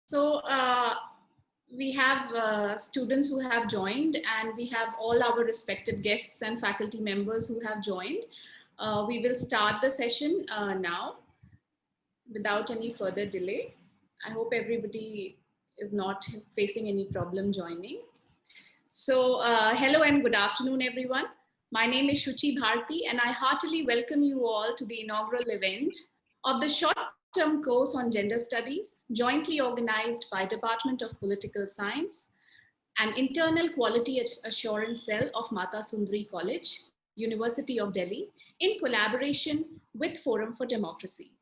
So we have students who have joined, and we have all our respected guests and faculty members who have joined. We will start the session now without any further delay. I hope everybody is not facing any problem joining. So hello and good afternoon, everyone. My name is Shuchi Bharti, and I heartily welcome you all to the inaugural event of the short-term course on Gender Studies, jointly organized by Department of Political Science and Internal Quality Assurance Cell of Mata Sundari College, University of Delhi, in collaboration with Forum for Democracy.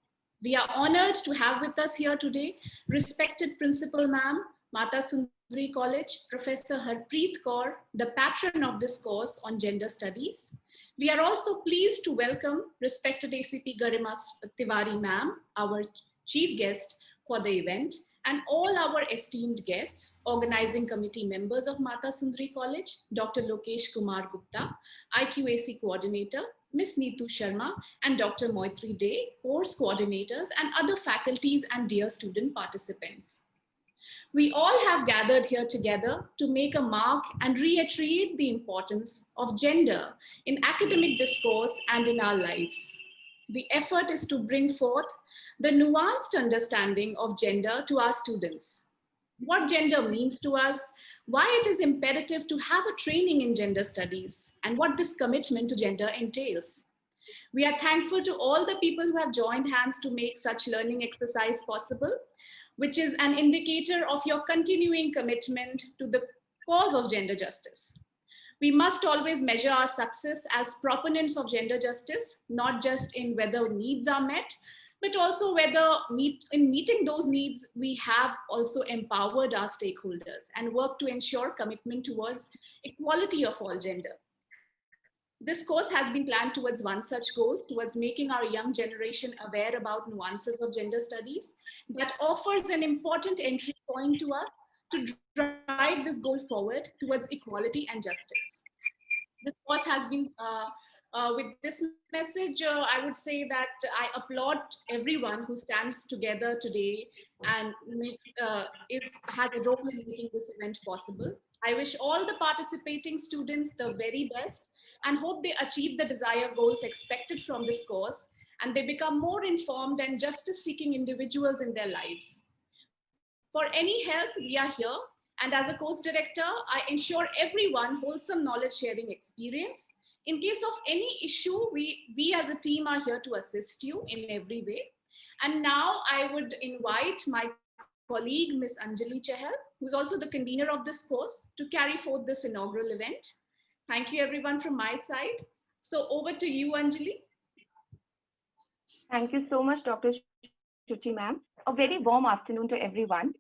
We are honored to have with us here today respected Principal Ma'am, Mata Sundari College, Professor Harpreet Kaur, the patron of this course on Gender Studies. We are also pleased to welcome respected ACP Garima Tiwari Ma'am, our chief guest for the event, and all our esteemed guests, organizing committee members of Mata Sundari College, Dr. Lokesh Kumar Gupta, IQAC coordinator, Ms. Neetu Sharma, and Dr. Moitri Day, course coordinators, and other faculties and dear student participants. We all have gathered here together to make a mark and reiterate the importance of gender in academic discourse and in our lives. The effort is to bring forth the nuanced understanding of gender to our students. What gender means to us, why it is imperative to have a training in gender studies, and what this commitment to gender entails. We are thankful to all the people who have joined hands to make such learning exercise possible, which is an indicator of your continuing commitment to the cause of gender justice. We must always measure our success as proponents of gender justice, not just in whether needs are met, but also whether in meeting those needs, we have also empowered our stakeholders and work to ensure commitment towards equality of all gender. This course has been planned towards one such goal, towards making our young generation aware about nuances of gender studies that offers an important entry point to us to drive this goal forward towards equality and justice. This course has been, with this message, I would say that I applaud everyone who stands together today and has a role in making this event possible. I wish all the participating students the very best and hope they achieve the desired goals expected from this course and they become more informed and justice-seeking individuals in their lives. For any help, we are here. And as a course director, I ensure everyone wholesome knowledge sharing experience. In case of any issue, we as a team are here to assist you in every way. And now I would invite my colleague, Ms. Anjali Chahal, who's also the convener of this course, to carry forth this inaugural event. Thank you everyone from my side. So over to you, Anjali. Thank you so much, Dr. Shuchi ma'am. A very warm afternoon to everyone.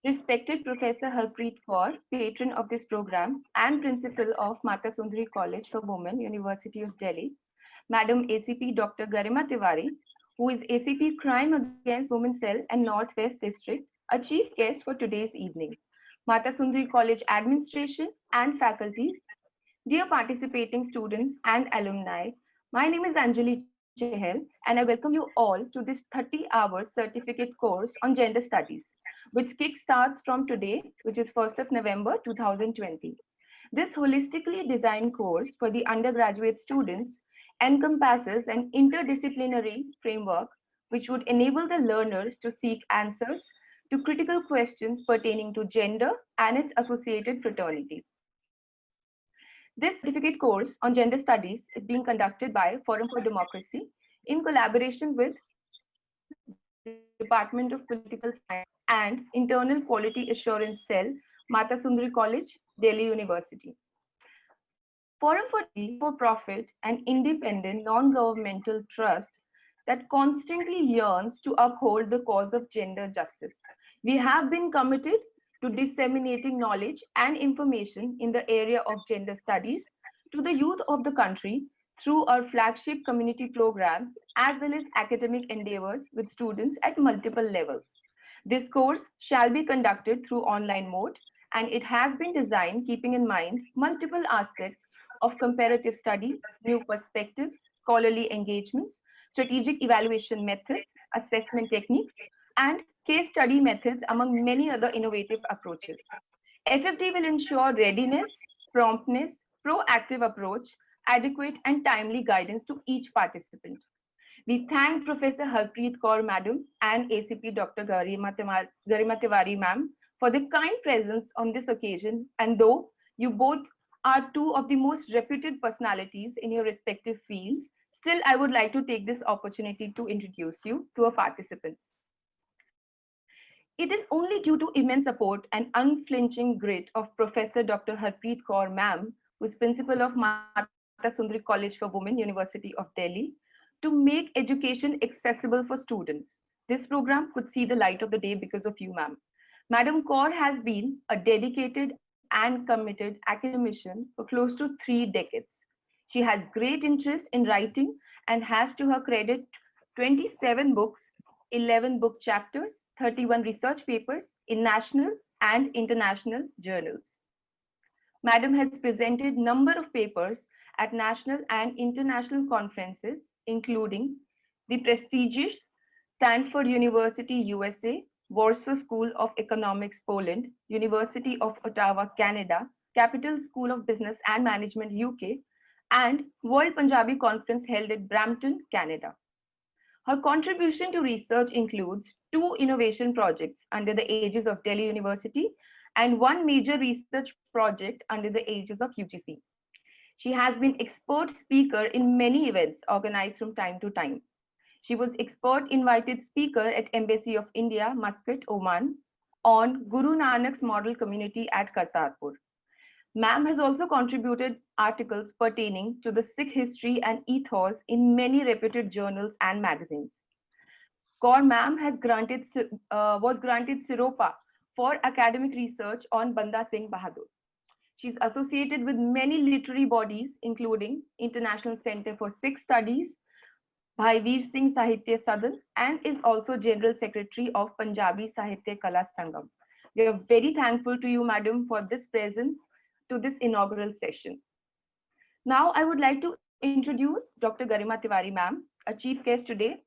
Respected Professor Harpreet Kaur, patron of this program and principal of Mata Sundari College for Women, University of Delhi. Madam ACP Dr. Garima Tiwari, who is ACP Crime Against Women Cell and Northwest District, a chief guest for today's evening. Mata Sundari College administration and faculties, dear participating students and alumni, my name is Anjali Chahal and I welcome you all to this 30-hour certificate course on gender studies, which kickstarts from today, which is 1st of November 2020. This holistically designed course for the undergraduate students encompasses an interdisciplinary framework which would enable the learners to seek answers to critical questions pertaining to gender and its associated fraternities. This certificate course on gender studies is being conducted by Forum for Democracy in collaboration with Department of Political Science and Internal Quality Assurance Cell, Mata Sundari College, Delhi University. Forum for for-profit and independent non-governmental trust that constantly yearns to uphold the cause of gender justice. We have been committed to disseminating knowledge and information in the area of gender studies to the youth of the country through our flagship community programs as well as academic endeavors with students at multiple levels. This course shall be conducted through online mode, and it has been designed keeping in mind multiple aspects of comparative study, new perspectives, scholarly engagements, strategic evaluation methods, assessment techniques, and case study methods, among many other innovative approaches. FFT will ensure readiness, promptness, proactive approach, adequate and timely guidance to each participant. We thank Professor Harpreet Kaur Madam and ACP Dr. Garima Tiwari Ma'am for the kind presence on this occasion. And though you both are two of the most reputed personalities in your respective fields, still I would like to take this opportunity to introduce you to our participants. It is only due to immense support and unflinching grit of Professor Dr. Harpreet Kaur Ma'am, who is principal of Mata Sundari College for Women, University of Delhi, to make education accessible for students. This program could see the light of the day because of you, ma'am. Madam Kaur has been a dedicated and committed academician for close to 3 decades. She has great interest in writing and has to her credit 27 books, 11 book chapters, 31 research papers in national and international journals. Madam has presented number of papers at national and international conferences, including the prestigious Stanford University, USA, Warsaw School of Economics, Poland, University of Ottawa, Canada, Capital School of Business and Management, UK, and World Punjabi Conference held at Brampton, Canada. Her contribution to research includes 2 innovation projects under the aegis of Delhi University and 1 major research project under the aegis of UGC. She has been expert speaker in many events organized from time to time. She was expert invited speaker at Embassy of India, Muscat, Oman, on Guru Nanak's model community at Kartarpur. Ma'am has also contributed articles pertaining to the Sikh history and ethos in many reputed journals and magazines. Kaur Ma'am was granted Siropa for academic research on Banda Singh Bahadur. She is associated with many literary bodies, including International Center for Sikh Studies, Bhai Veer Singh Sahitya Sadan, and is also General Secretary of Punjabi Sahitya Kala Sangam. We are very thankful to you, Madam, for this presence to this inaugural session. Now, I would like to introduce Dr. Garima Tiwari, ma'am, a chief guest today.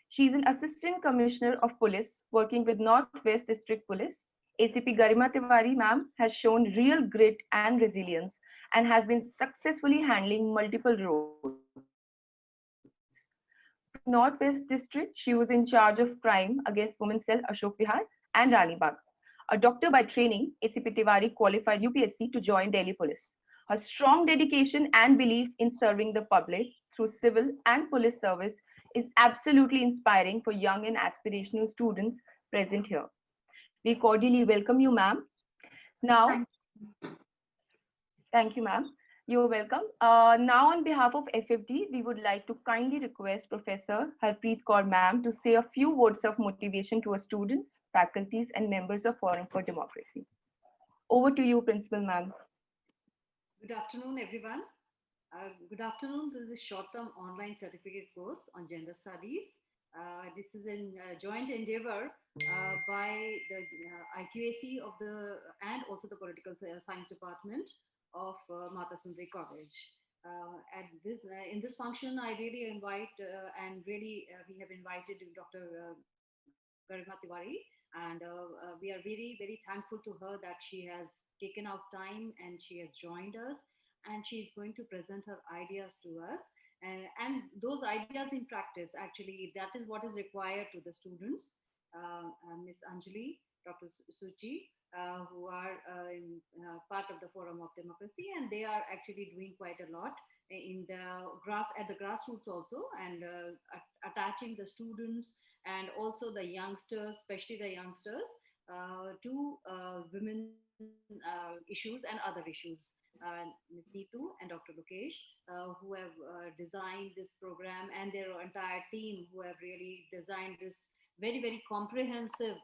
She is an Assistant Commissioner of Police working with Northwest District Police. ACP Garima Tiwari, ma'am, has shown real grit and resilience and has been successfully handling multiple roles. From Northwest District, she was in charge of crime against women's cell Ashok Vihar and Rani Bagh. A doctor by training, ACP Tiwari qualified UPSC to join Delhi Police. Her strong dedication and belief in serving the public through civil and police service is absolutely inspiring for young and aspirational students present here. We cordially welcome you, ma'am. Now, thank you, ma'am. You're welcome. Now, on behalf of FFD, we would like to kindly request Professor Harpreet Kaur ma'am to say a few words of motivation to our students, faculties, and members of Forum for Democracy. Over to you, Principal ma'am. Good afternoon, everyone. Good afternoon. This is a short-term online certificate course on gender studies. This is a joint endeavor by the IQAC of and also the Political Science Department of Mata Sundari College. In this function, I really invite we have invited Dr. Garima Tiwari, and we are very, very thankful to her that she has taken out time and she has joined us, and she is going to present her ideas to us. And those ideas in practice, actually, that is what is required to the students. Ms. Anjali, Dr. Suchi, who are part of the Forum of Democracy, and they are actually doing quite a lot at the grassroots also, and attaching the students and also the youngsters, especially the youngsters, to women issues and other issues. Ms. Neetu and Dr. Lokesh, who have designed this program, and their entire team who have really designed this very, very comprehensive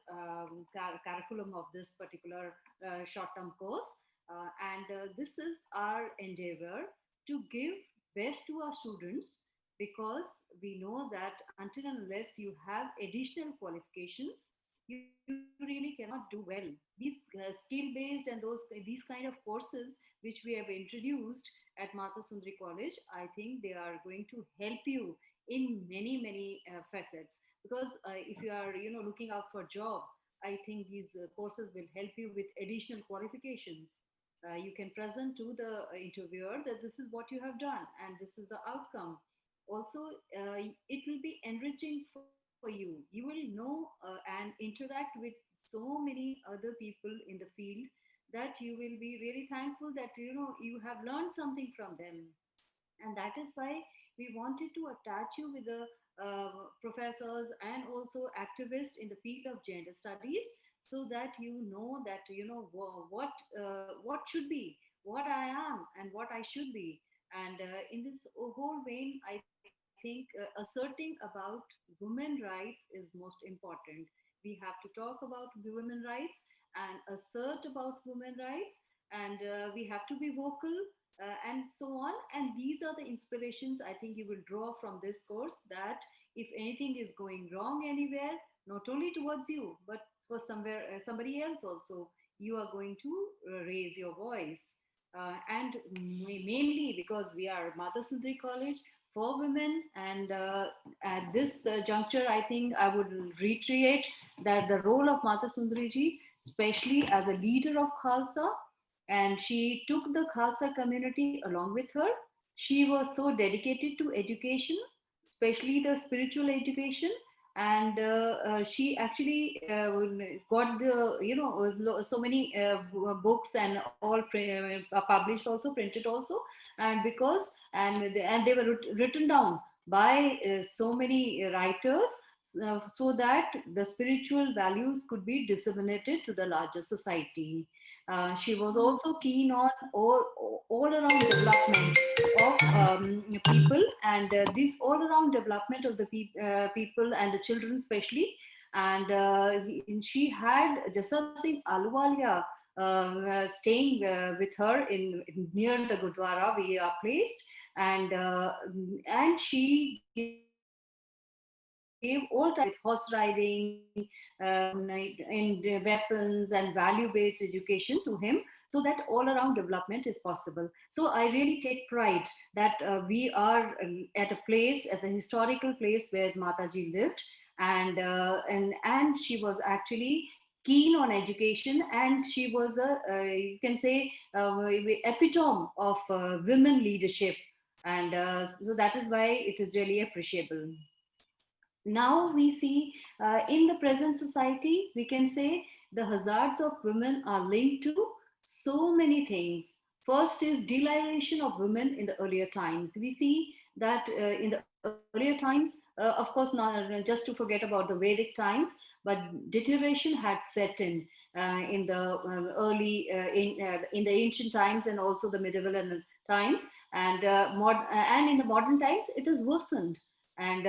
curriculum of this particular short-term course. This is our endeavor to give best to our students, because we know that until and unless you have additional qualifications, you really cannot do well. These skill-based and these kind of courses which we have introduced at Mata Sundari College, I think they are going to help you in many facets. Because if you are, looking out for a job, I think these courses will help you with additional qualifications. You can present to the interviewer that this is what you have done and this is the outcome. Also, it will be enriching for you. You will know and interact with so many other people in the field, that you will be really thankful that you have learned something from them. And that is why we wanted to attach you with the professors and also activists in the field of gender studies, so that you know that what should be, what I am and what I should be. And in this whole vein, I think asserting about women rights is most important. We have to talk about the women rights and assert about women rights, and we have to be vocal, and so on. And these are the inspirations I think you will draw from this course, that if anything is going wrong anywhere, not only towards you, but for somewhere somebody else also, you are going to raise your voice. And mainly because we are Mata Sundari College for women, and at this juncture, I think I would reiterate that the role of Mata Sundari ji, especially as a leader of Khalsa, and she took the Khalsa community along with her. She was so dedicated to education, especially the spiritual education, and she actually got the so many books and all published, also printed also. And because and they were written down by so many writers, so that the spiritual values could be disseminated to the larger society. She was also keen on all around development of people, and this all around development of the people and the children especially. And she had Jasat Singh Ahluwalia staying with her in near the Gurdwara we are placed. And she gave all types of education with horse riding, in weapons and value-based education to him, so that all around development is possible. So I really take pride that we are at a place, at a historical place where Mataji lived, and she was actually keen on education, and she was you can say epitome of women leadership. And so that is why it is really appreciable. Now we see in the present society, we can say the hazards of women are linked to so many things. First is deterioration of women in the earlier times. We see that in the earlier times, of course, not just to forget about the Vedic times, but deterioration had set in the in the ancient times, and also the medieval times, and in the modern times it has worsened. And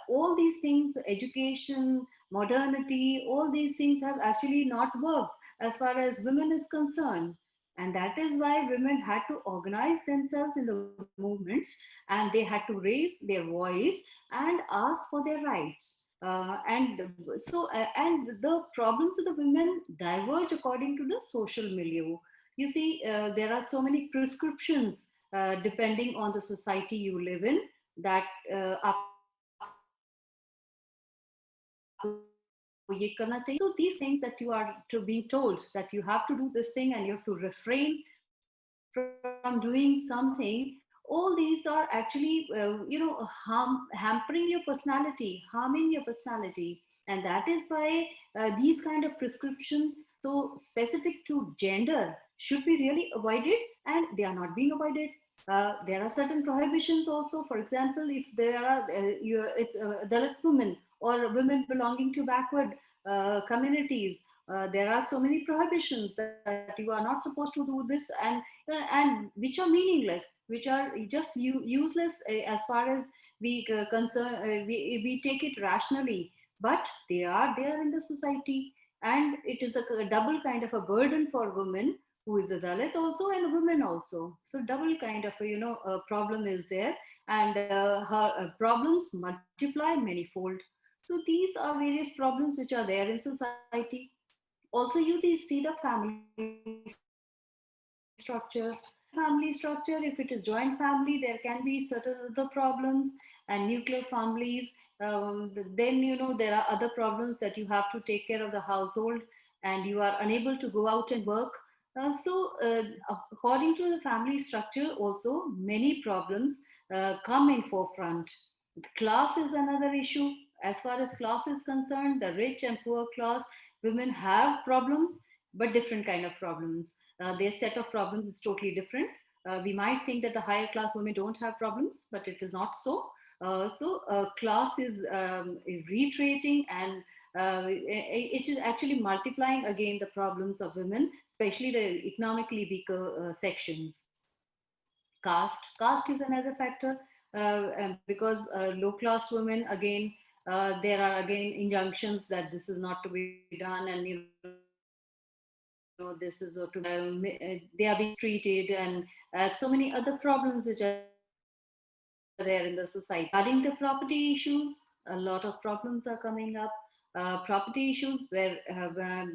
all these things, education, modernity, all these things have actually not worked as far as women is concerned. And that is why women had to organize themselves in the movements, and they had to raise their voice and ask for their rights. And the problems of the women diverge according to the social milieu. You see, there are so many prescriptions depending on the society you live in, that आपको ये करना चाहिए, आपको ये करना चाहिए. So these things that you are to being told that you have to do this thing and you have to refrain from doing something, all these are actually hampering your personality, harming your personality. And that is why these kind of prescriptions so specific to gender should be really avoided, and they are not being avoided. There are certain prohibitions also. For example, if there are it's Dalit women or women belonging to backward communities, there are so many prohibitions that you are not supposed to do this, and which are meaningless, which are just useless as far as we we take it rationally, but they are there in the society. And it is a double kind of a burden for women, who is a Dalit also and a woman also. So double kind of problem is there, and her problems multiply manyfold. So these are various problems which are there in society. Also, you see the family structure, and family structure. If it is joint family, there can be certain other problems, and nuclear families, then there are other problems that you have to take care of the household, and you are unable to go out and work. So according to the family structure also, many problems come in forefront. Class is another issue. As far as class is concerned, the rich and poor class women have problems, but different kind of problems. Their set of problems is totally different. We might think that the higher class women don't have problems, but it is not so. Class is retreating, and it is actually multiplying again the problems of women, especially the economically weaker sections. Caste is another factor, because low class women, again, there are again injunctions that this is not to be done, and this is what to be done. They are being mistreated, and so many other problems which are there in the society. Regarding the property issues, a lot of problems are coming up. Property issues where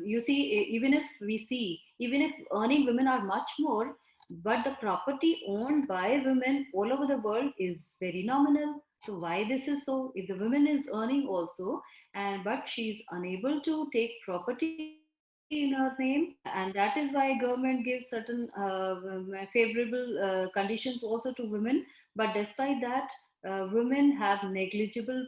you see, even if earning women are much more, but the property owned by women all over the world is very nominal. So why this is so? If the woman is earning also, and but she is unable to take property in her name, and that is why government gives certain favorable conditions also to women. But despite that, women have negligible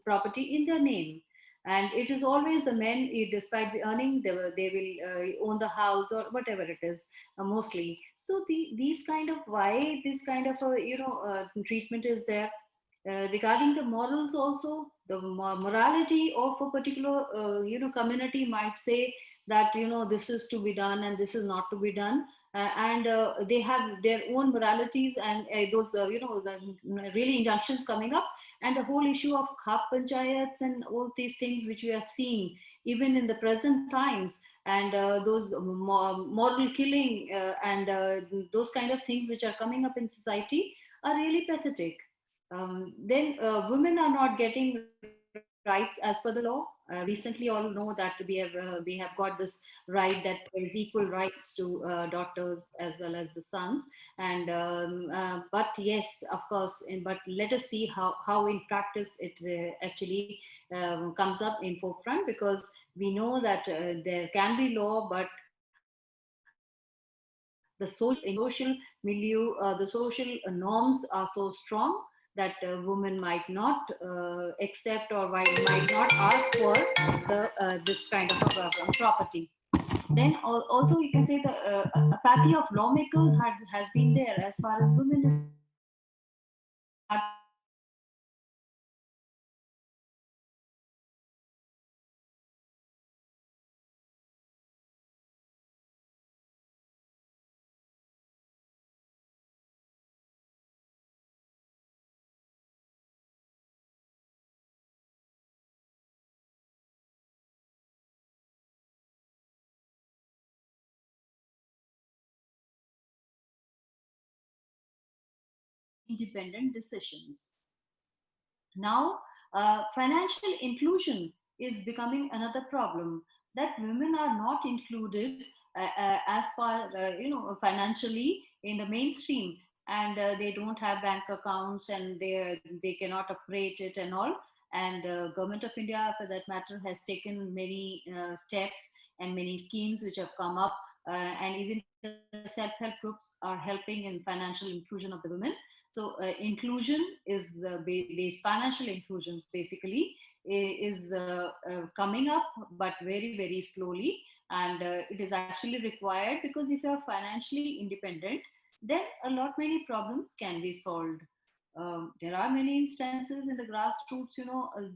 property in their name, and it is always the men, despite the earning, they will own the house or whatever it is, mostly. So these kind of, why this kind of treatment is there. Regarding the morals also, the morality of a particular community might say that this is to be done and this is not to be done, and they have their own moralities, and those the really injunctions coming up, and the whole issue of khap panchayats and all these things which we are seeing even in the present times, and those moral killing, and those kind of things which are coming up in society are really pathetic. Then women are not getting rights as per the law. Recently, all know that we have got this right that there is equal rights to daughters as well as the sons, and but yes, of course, but let us see how in practice it actually comes up in forefront, because we know that there can be law, but the social milieu, the social norms are so strong that women might not accept, or might not ask for this kind of property. Then also you can say the apathy of lawmakers has been there as far as women is concerned. Regarding the independent decisions. Now, financial inclusion is becoming another problem, that women are not included as far financially in the mainstream, and they don't have bank accounts, and they cannot operate it and all. And government of India, for that matter, has taken many steps and many schemes which have come up, and even the self-help groups are helping in financial inclusion of the women. So inclusion is financial inclusions basically is coming up, but very very slowly, and it is actually required, because if you are financially independent, then a lot many problems can be solved. There are many instances in the grassroots,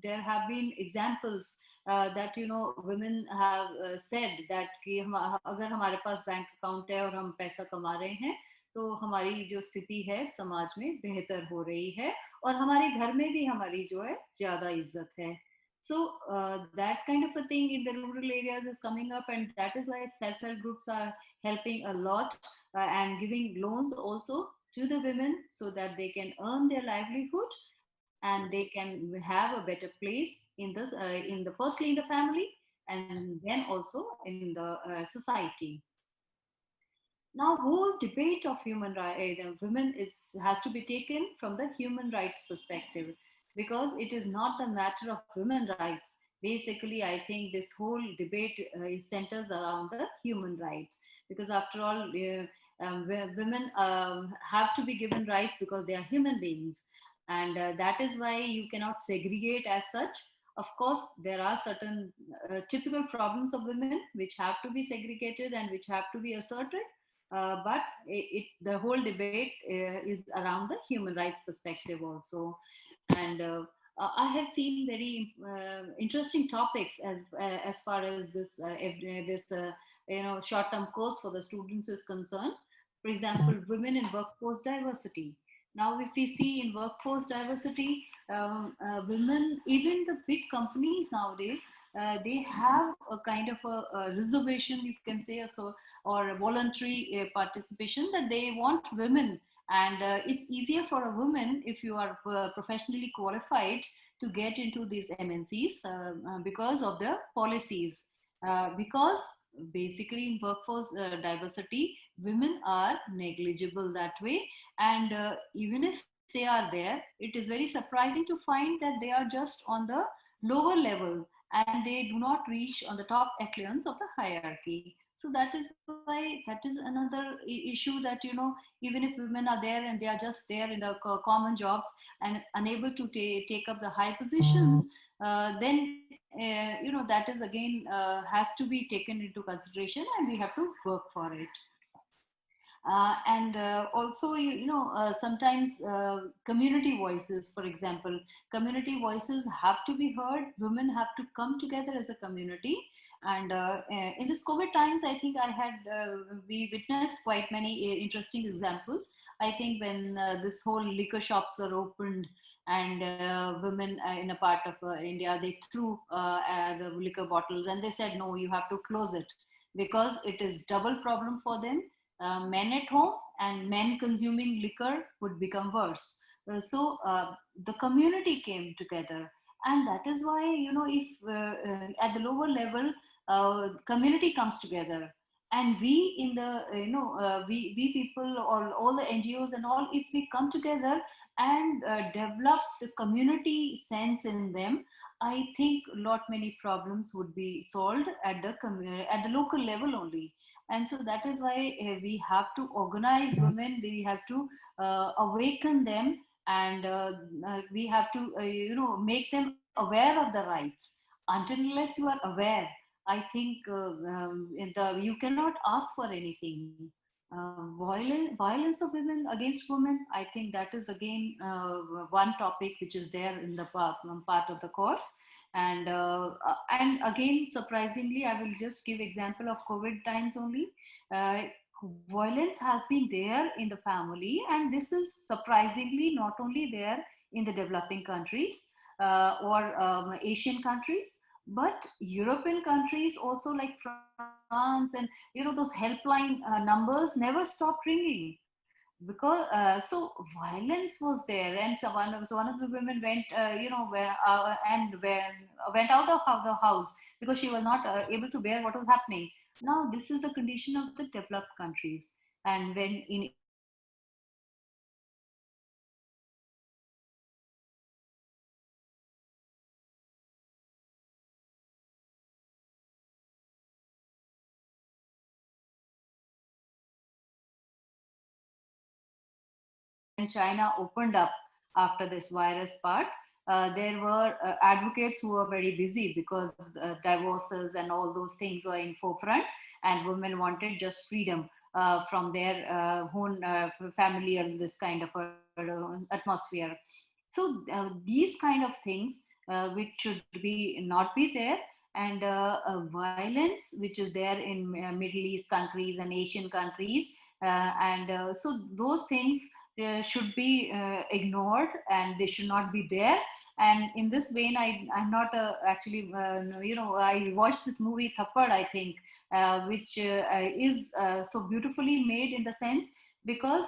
there have been examples that women have said that कि अगर हमारे पास bank account है और हम पैसा कमा रहे हैं, तो हमारी जो स्थिति है समाज में बेहतर हो रही है, और हमारे घर में भी हमारी जो है ज्यादा इज्जत है. So that kind of a thing in the rural areas is coming up, and that is why self-help groups are helping a lot, and giving loans also to the women, so that they can earn their livelihood, and they can have a better place in the firstly in the family, and then also in the society. Now, whole debate of human rights, women has to be taken from the human rights perspective, because it is not the matter of women rights. Basically, I think this whole debate centers around the human rights, because after all, women have to be given rights because they are human beings, and that is why you cannot segregate as such. Of course, there are certain typical problems of women which have to be segregated and which have to be asserted, but the whole debate is around the human rights perspective also. And I have seen very interesting topics as far as this short-term course for the students is concerned. For example, women in workforce diversity. Now, if we see in workforce diversity, women, even the big companies nowadays, they have a kind of a reservation, you can say, so, or a voluntary participation, that they want women. And it's easier for a woman, if you are professionally qualified, to get into these MNCs because of the policies. Because basically in workforce diversity, women are negligible that way. And even if they are there, it is very surprising to find that they are just on the lower level, and they do not reach on the top echelons of the hierarchy. So that is why, that is another issue, that even if women are there and they are just there in the common jobs and unable to take up the high positions, then that is again has to be taken into consideration, and we have to work for it. And also, sometimes community voices, for example, community voices have to be heard. Women have to come together as a community. And in this COVID times, I think we witnessed quite many interesting examples. I think when this whole liquor shops are opened, and women in a part of India, they threw the liquor bottles, and they said, no, you have to close it, because it is double problem for them. Men at home and men consuming liquor would become worse. So the community came together, and that is why, if at the lower level, community comes together, and we in the we people, all the NGOs and all, if we come together and develop the community sense in them, I think a lot many problems would be solved at the at the local level only. And so that is why we have to organize women, we have to awaken them, and we have to make them aware of the rights. Until unless you are aware, I think you cannot ask for anything. Violence of women against women, I think that is again one topic which is there in the part of the course. And again, surprisingly, I will just give example of COVID times only. uh, Violence has been there in the family, and this is surprisingly not only there in the developing countries or Asian countries, but European countries also, like France, and those helpline numbers never stopped ringing, because so violence was there. And so one of the women went went out of the house because she was not able to bear what was happening. Now this is the condition of the developed countries. And when in India, we have when China opened up after this virus part, there were advocates who were very busy because divorces and all those things were in forefront, and women wanted just freedom from their own family and this kind of atmosphere. So these kind of things which should be not be there, and violence which is there in Middle East countries and Asian countries, and so those things should be ignored, and they should not be there. And in this vein, I'm not actually, I watched this movie Thappad, I think, which is so beautifully made in the sense, because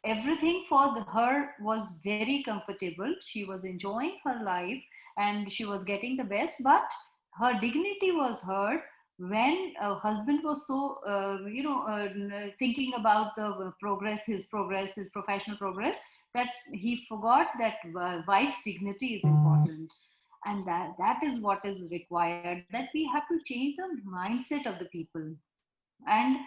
everything for her was very comfortable. She was enjoying her life and she was getting the best, but her dignity was hurt when a husband was so, thinking about the progress, his professional progress, that he forgot that wife's dignity is important. And that is what is required, that we have to change the mindset of the people. And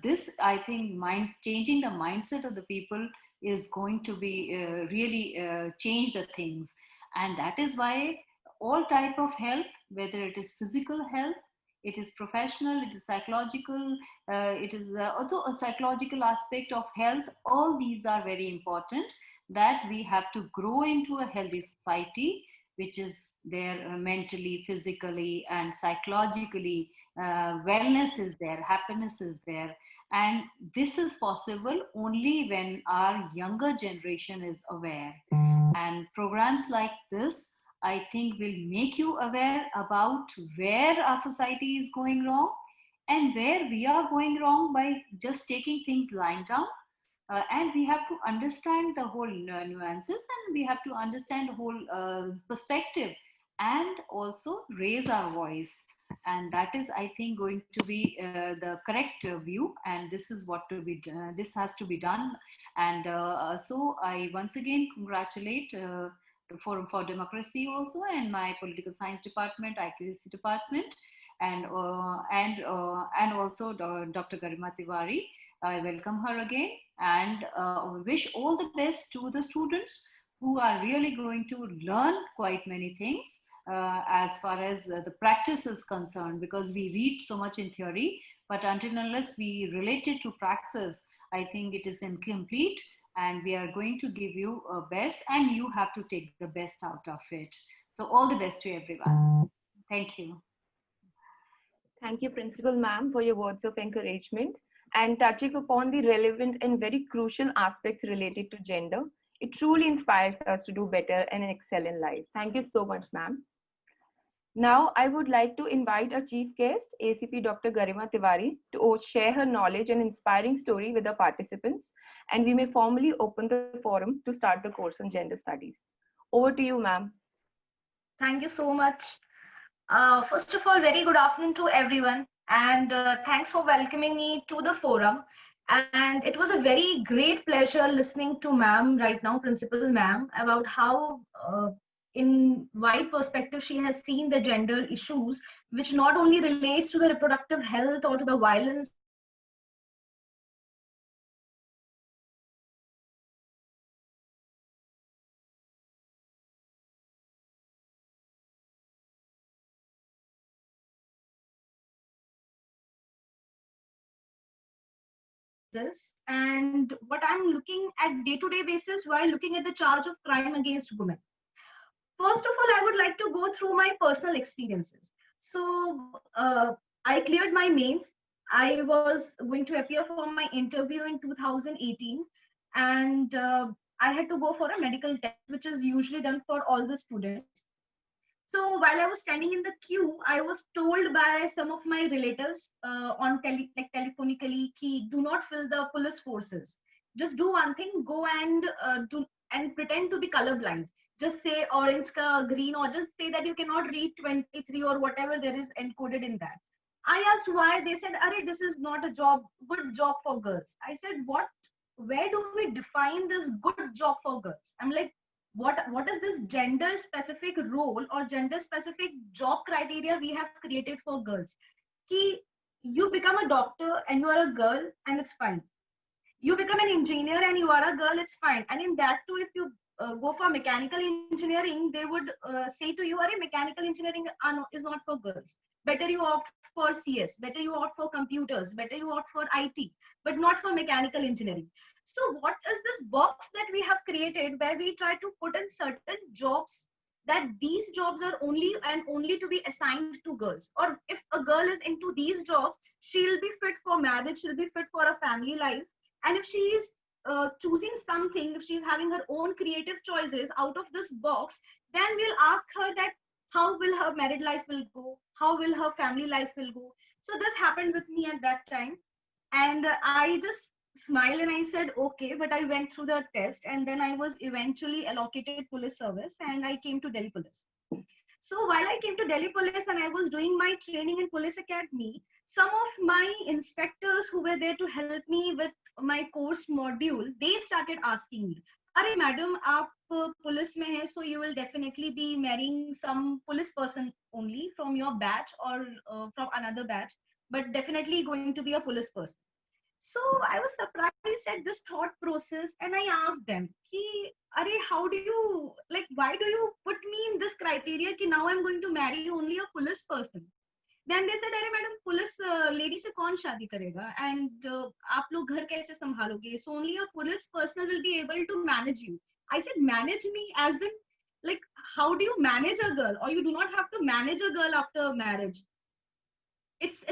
this, I think, changing the mindset of the people is going to be really change the things. And that is why all type of health, whether it is physical health, it is professional, it is psychological, it is also a psychological aspect of health, all these are very important, that we have to grow into a healthy society which is there mentally, physically, and psychologically. Wellness is there, happiness is there. And this is possible only when our younger generation is aware. And programs like this, I think, will make you aware about where our society is going wrong and where we are going wrong by just taking things lying down. And we have to understand the whole nuances, and we have to understand the whole perspective, and also raise our voice. And that is, I think, going to be the correct view, and this is what to be this has to be done. And so I once again congratulate the Forum for Democracy also, and my political science department, IQAC department, and also Dr. Garima Tiwari. I welcome her again, and wish all the best to the students who are really going to learn quite many things as far as the practice is concerned, because we read so much in theory, but until unless we relate it to praxis, I think it is incomplete. And we are going to give you a best, and you have to take the best out of it. So all the best to everyone. Thank you. Thank you, Principal Ma'am, for your words of encouragement and touching upon the relevant and very crucial aspects related to gender. It truly inspires us to do better and excel in life. Thank you so much, ma'am. Now, I would like to invite our chief guest, ACP Dr. Garima Tiwari, to share her knowledge and inspiring story with the participants, and we may formally open the forum to start the course on gender studies. Over to you, ma'am. Thank you so much. First of all, very good afternoon to everyone, and thanks for welcoming me to the forum. And it was a very great pleasure listening to ma'am right now, Principal ma'am, about how in wide perspective she has seen the gender issues, which not only relates to the reproductive health or to the violence and what I'm looking at day-to-day basis while looking at the charge of crime against women. First of all, I would like to go through my personal experiences. So I cleared my mains. I was going to appear for my interview in 2018, and I had to go for a medical test, which is usually done for all the students. So while I was standing in the queue, I was told by some of my relatives telephonically, "Ki, do not fill the police forces. Just do one thing: go and pretend to be colorblind. Just say orange ka green, or just say that you cannot read 23 or whatever there is encoded in that." I asked why. They said, "Arey, this is not a good job for girls." I said, "What? Where do we define this good job for girls?" I'm like, what is this gender specific role or gender specific job criteria we have created for girls? Ki you become a doctor and you are a girl and it's fine. You become an engineer and you are a girl, it's fine. And in that too, if you go for mechanical engineering, they would say to you, mechanical engineering is not for girls. Better you opt for CS, better you opt for computers, better you opt for IT, but not for mechanical engineering. So what is this box that we have created where we try to put in certain jobs, that these jobs are only and only to be assigned to girls? Or if a girl is into these jobs, she'll be fit for marriage, she'll be fit for a family life. And if she is choosing something, if she's having her own creative choices out of this box, then we'll ask her that how will her married life will go, how will her family life will go. So this happened with me at that time, and I just smiled and I said okay, but I went through the test, and then I was eventually allocated police service and I came to Delhi police. So while I came to Delhi Police and I was doing my training in Police Academy, some of my inspectors who were there to help me with my course module, they started asking me, "Arey madam, aap police mein hai, so you will definitely be marrying some police person only from your batch or from another batch, but definitely going to be a police person." So I was surprised at this thought process, and I asked them, "Ki, Are, how do you like? Why do you put me in this criteria? Ki now I'm going to marry only a police person." Then they said, "Arey madam, police lady से कौन शादी करेगा? And आप लोग घर कैसे संभालोगे? So only a police person will be able to manage you." I said, "Manage me as in like how do you manage a girl? Or you do not have to manage a girl after marriage. It's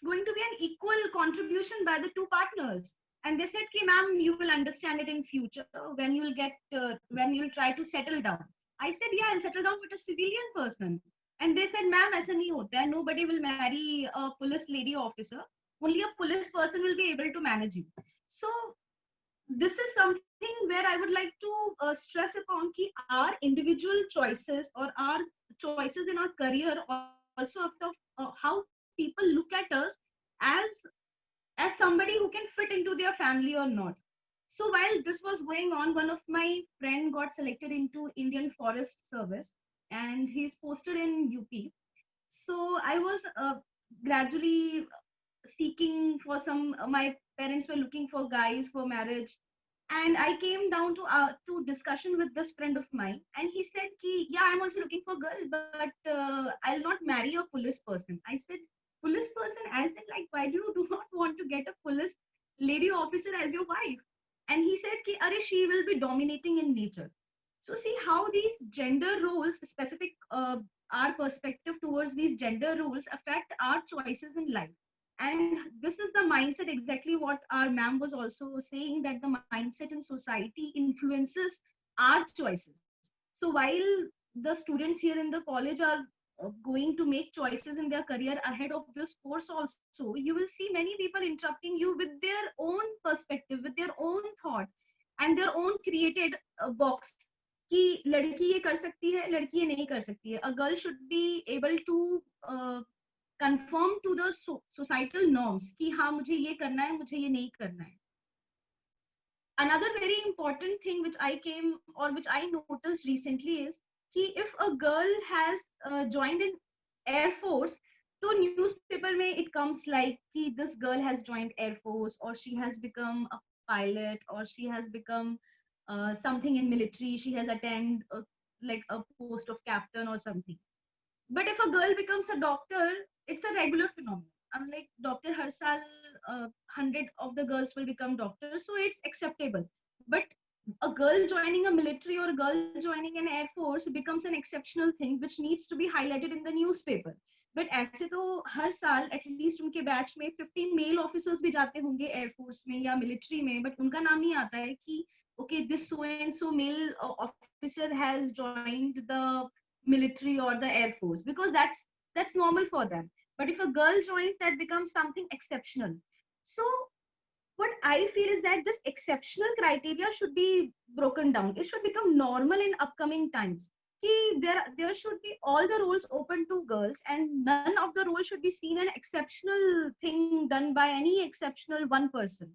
going to be an equal contribution by the two partners." And they said, "Ki ma'am, you will understand it in future when you will get when you will try to settle down." I said, "Yeah, I'll settle down with a civilian person." And they said, "Ma'am, aisa nahi hota hai, nobody will marry a police lady officer, only a police person will be able to manage you." So this is something where I would like to stress upon ki our individual choices or our choices in our career also affect how people look at us as somebody who can fit into their family or not. So while this was going on, one of my friend got selected into Indian Forest Service, and he's posted in UP. So I was gradually seeking for some. My parents were looking for guys for marriage, and I came down to discussion with this friend of mine, and he said, "Ki yeah, I'm also looking for a girl, but I'll not marry a police person." I said, "Police person as in like why do you do not want to get a police lady officer as your wife?" And he said, "Ki Are, she will be dominating in nature." So see how these gender roles, specific our perspective towards these gender roles affect our choices in life. And this is the mindset, exactly what our ma'am was also saying, that the mindset in society influences our choices. So while the students here in the college are going to make choices in their career ahead of this course also, you will see many people interrupting you with their own perspective, with their own thought and their own created box कि लड़की ये कर सकती है, लड़की ये नहीं कर सकती है. A girl should be able to conform to the societal norms कि हाँ मुझे ये करना है, मुझे ये नहीं करना है. Another very important thing which I came or which I noticed recently is कि if a girl has joined in Air Force, so newspaper में it comes like कि this girl has joined Air Force, or she has become a pilot, or she has become something in military, she has attained like a post of captain or something. But if a girl becomes a doctor, it's a regular phenomenon. I'm like, doctor har saal 100 of the girls will become doctors, so it's acceptable. But a girl joining a military or a girl joining an air force becomes an exceptional thing which needs to be highlighted in the newspaper. But ऐसे तो हर साल at least उनके batch में 15 mail officers भी जाते होंगे air force में या मिलिट्री में, बट उनका नाम नहीं आता है कि okay, this so and so male officer has joined the military or the air force, because that's normal for them. But if a girl joins, that becomes something exceptional. So what I feel is that this exceptional criteria should be broken down. It should become normal in upcoming times. There should be all the roles open to girls, and none of the roles should be seen an exceptional thing done by any exceptional one person.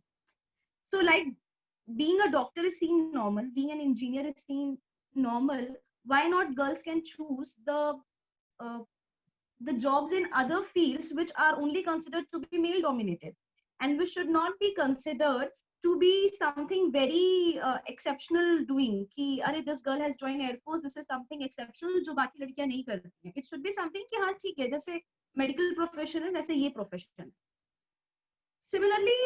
So like being a doctor is seen normal, being an engineer is seen normal. Why not girls can choose uh, the jobs in other fields which are only considered to be male dominated, and which should not be considered to be something very exceptional doing कि अरे this girl has joined air force, this is something exceptional जो बाकी लड़कियां नहीं करती हैं. It should be something कि हाँ ठीक है, जैसे medical profession है वैसे ये profession. Similarly,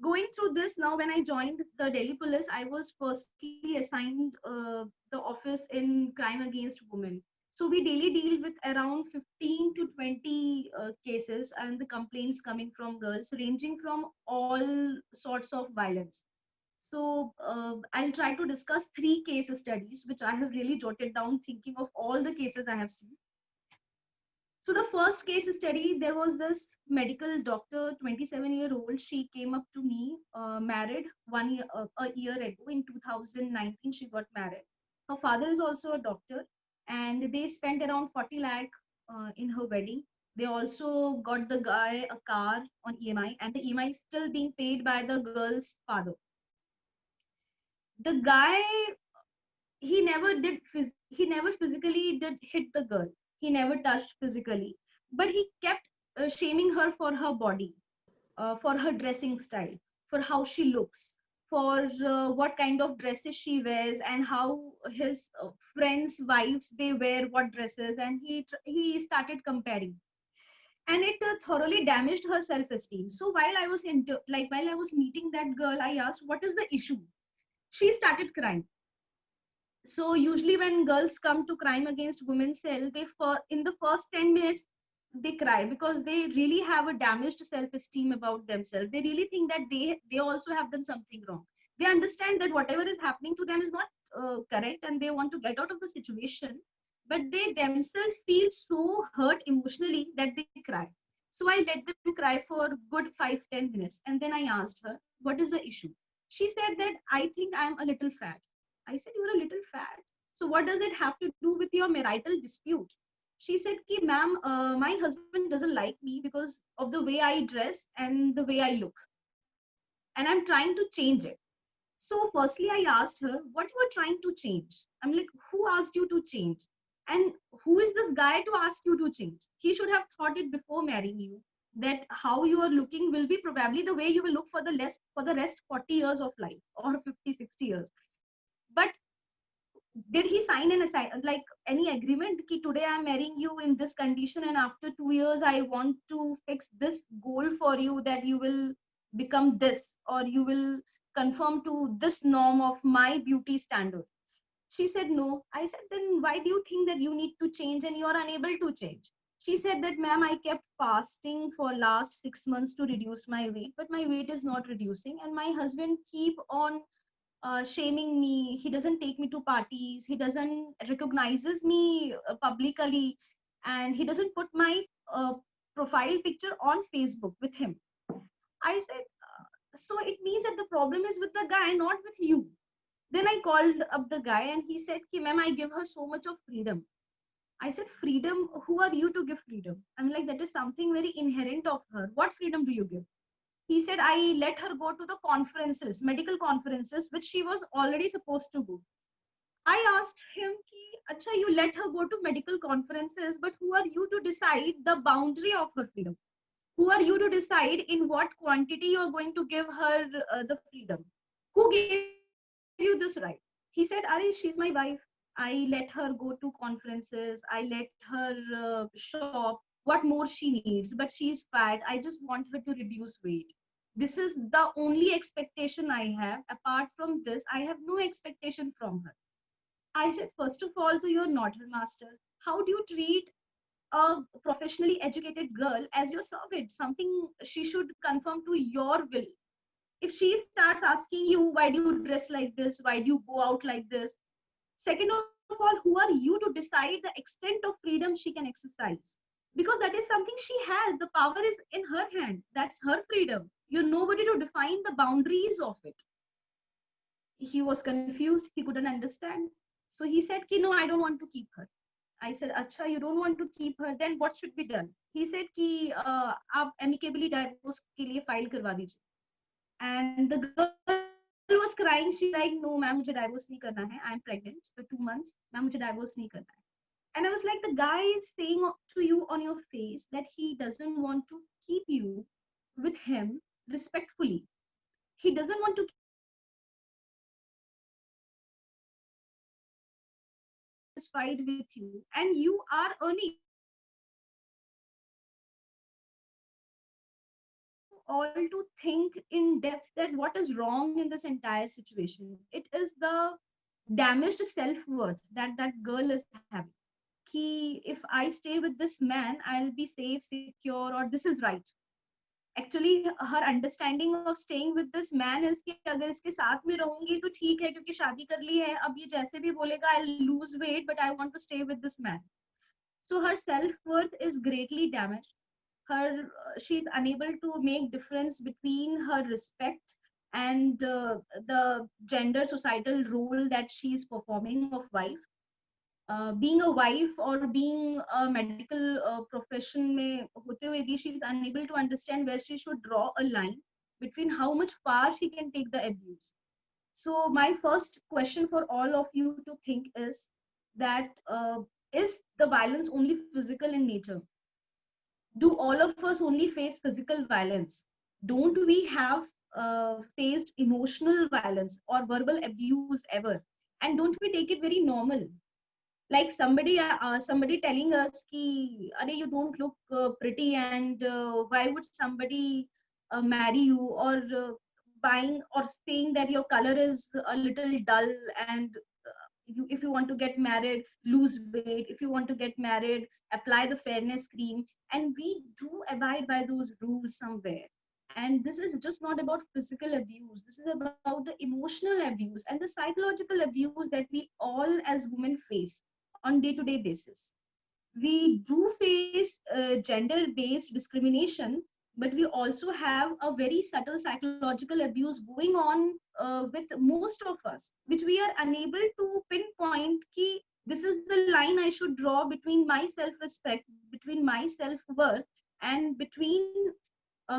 going through this now, when I joined the Delhi Police, I was firstly assigned the office in crime against women. So we daily deal with around 15 to 20 cases and the complaints coming from girls, ranging from all sorts of violence. So I'll try to discuss 3 case studies which I have really jotted down, thinking of all the cases I have seen. So the first case study, there was this medical doctor, 27-year-old. She came up to me, married a year ago in 2019. She got married. Her father is also a doctor, and they spent around 40 lakh in her wedding. They also got the guy a car on EMI, and the EMI is still being paid by the girl's father. The guy, he never physically did hit the girl. He never touched physically, but he kept shaming her for her body, for her dressing style, for how she looks, for what kind of dresses she wears, and how his friends' wives they wear what dresses, and he started comparing, and it thoroughly damaged her self-esteem. So while I was meeting that girl, I asked, "What is the issue?" She started crying. So usually when girls come to crime against women cell, in the first 10 minutes they cry because they really have a damaged self-esteem about themselves. They really think that they also have done something wrong. They understand that whatever is happening to them is not correct, and they want to get out of the situation, but they themselves feel so hurt emotionally that they cry. So I let them cry for good 5-10 minutes, and then I asked her, "What is the issue?" She said that, "I think I'm a little fat." I said, "You're a little fat. So what does it have to do with your marital dispute?" She said, "Ki, ma'am, my husband doesn't like me because of the way I dress and the way I look. And I'm trying to change it." So firstly, I asked her, "What you are trying to change?" I'm like, "Who asked you to change? And who is this guy to ask you to change? He should have thought it before marrying you, that how you are looking will be probably the way you will look for the rest 40 years of life, or 50, 60 years. But did he sign like any agreement ki today I'm marrying you in this condition, and after 2 years I want to fix this goal for you, that you will become this, or you will conform to this norm of my beauty standard?" She said no. I said, "Then why do you think that you need to change and you are unable to change?" She said that, "Ma'am, I kept fasting for last 6 months to reduce my weight, but my weight is not reducing, and my husband keep on shaming me. He doesn't take me to parties. He doesn't recognizes me publicly, and he doesn't put my profile picture on Facebook with him." I said, "So it means that the problem is with the guy, not with you." Then I called up the guy, and he said, "Ki, ma'am, I give her so much of freedom." I said, "Freedom? Who are you to give freedom?" I'm like, "That is something very inherent of her. What freedom do you give?" He said, "I let her go to the conferences, medical conferences, which she was already supposed to go." I asked him, Ki, "Acha, you let her go to medical conferences, but who are you to decide the boundary of her freedom? Who are you to decide in what quantity you are going to give her the freedom? Who gave you this right?" He said, "Are, she's my wife. I let her go to conferences. I let her shop. What more she needs? But she's fat. I just want her to reduce weight. This is the only expectation I have. Apart from this, I have no expectation from her." I said, "First of all, to your nodal master, how do you treat a professionally educated girl as your servant? Something she should conform to your will. If she starts asking you, why do you dress like this? Why do you go out like this? Second of all, who are you to decide the extent of freedom she can exercise? Because that is something she has. The power is in her hand. That's her freedom. You're nobody to define the boundaries of it." He was confused. He couldn't understand. So he said, "Ki, no, I don't want to keep her." I said, "Acha, you don't want to keep her? Then what should be done?" He said, "Ki, आप amicably divorce के लिए file करवा दीजिए." And the girl was crying. She's like, "No, ma'am, मुझे divorce नहीं करना है. I'm pregnant for 2 months. Ma'am, मुझे divorce नहीं करना है." And I was like, the guy is saying to you on your face that he doesn't want to keep you with him respectfully. He doesn't want to keep you with him because he is satisfied with you, and you are earning. I want you all to think in depth that what is wrong in this entire situation. It is the damaged self-worth that that girl is having. Ki, if I stay with this man, I'll be safe, secure, or this is right. Actually, her understanding of staying with this man is कि अगर इसके साथ में रहूंगी तो ठीक है क्योंकि शादी कर ली है. अब ये जैसे भी बोलेगा, I'll lose weight, but I want to stay with this man. So her self-worth is greatly damaged. She's unable to make difference between her respect and the gender societal role that she's performing of wife. being a wife or being a medical profession में होते हुए भी she is unable to understand where she should draw a line between how much far she can take the abuse. So my first question for all of you to think is that is the violence only physical in nature? Do all of us only face physical violence? Don't we have faced emotional violence or verbal abuse ever? And don't we take it very normal? Like somebody telling us ki, "Arey, you don't look pretty, and why would somebody marry you?" Or buying or saying that your color is a little dull, and if you want to get married, lose weight. If you want to get married, apply the fairness cream. And we do abide by those rules somewhere. And this is just not about physical abuse. This is about the emotional abuse and the psychological abuse that we all as women face on day-to-day basis. We do face gender-based discrimination, but we also have a very subtle psychological abuse going on with most of us, which we are unable to pinpoint ki this is the line I should draw between my self-respect, between my self-worth, and between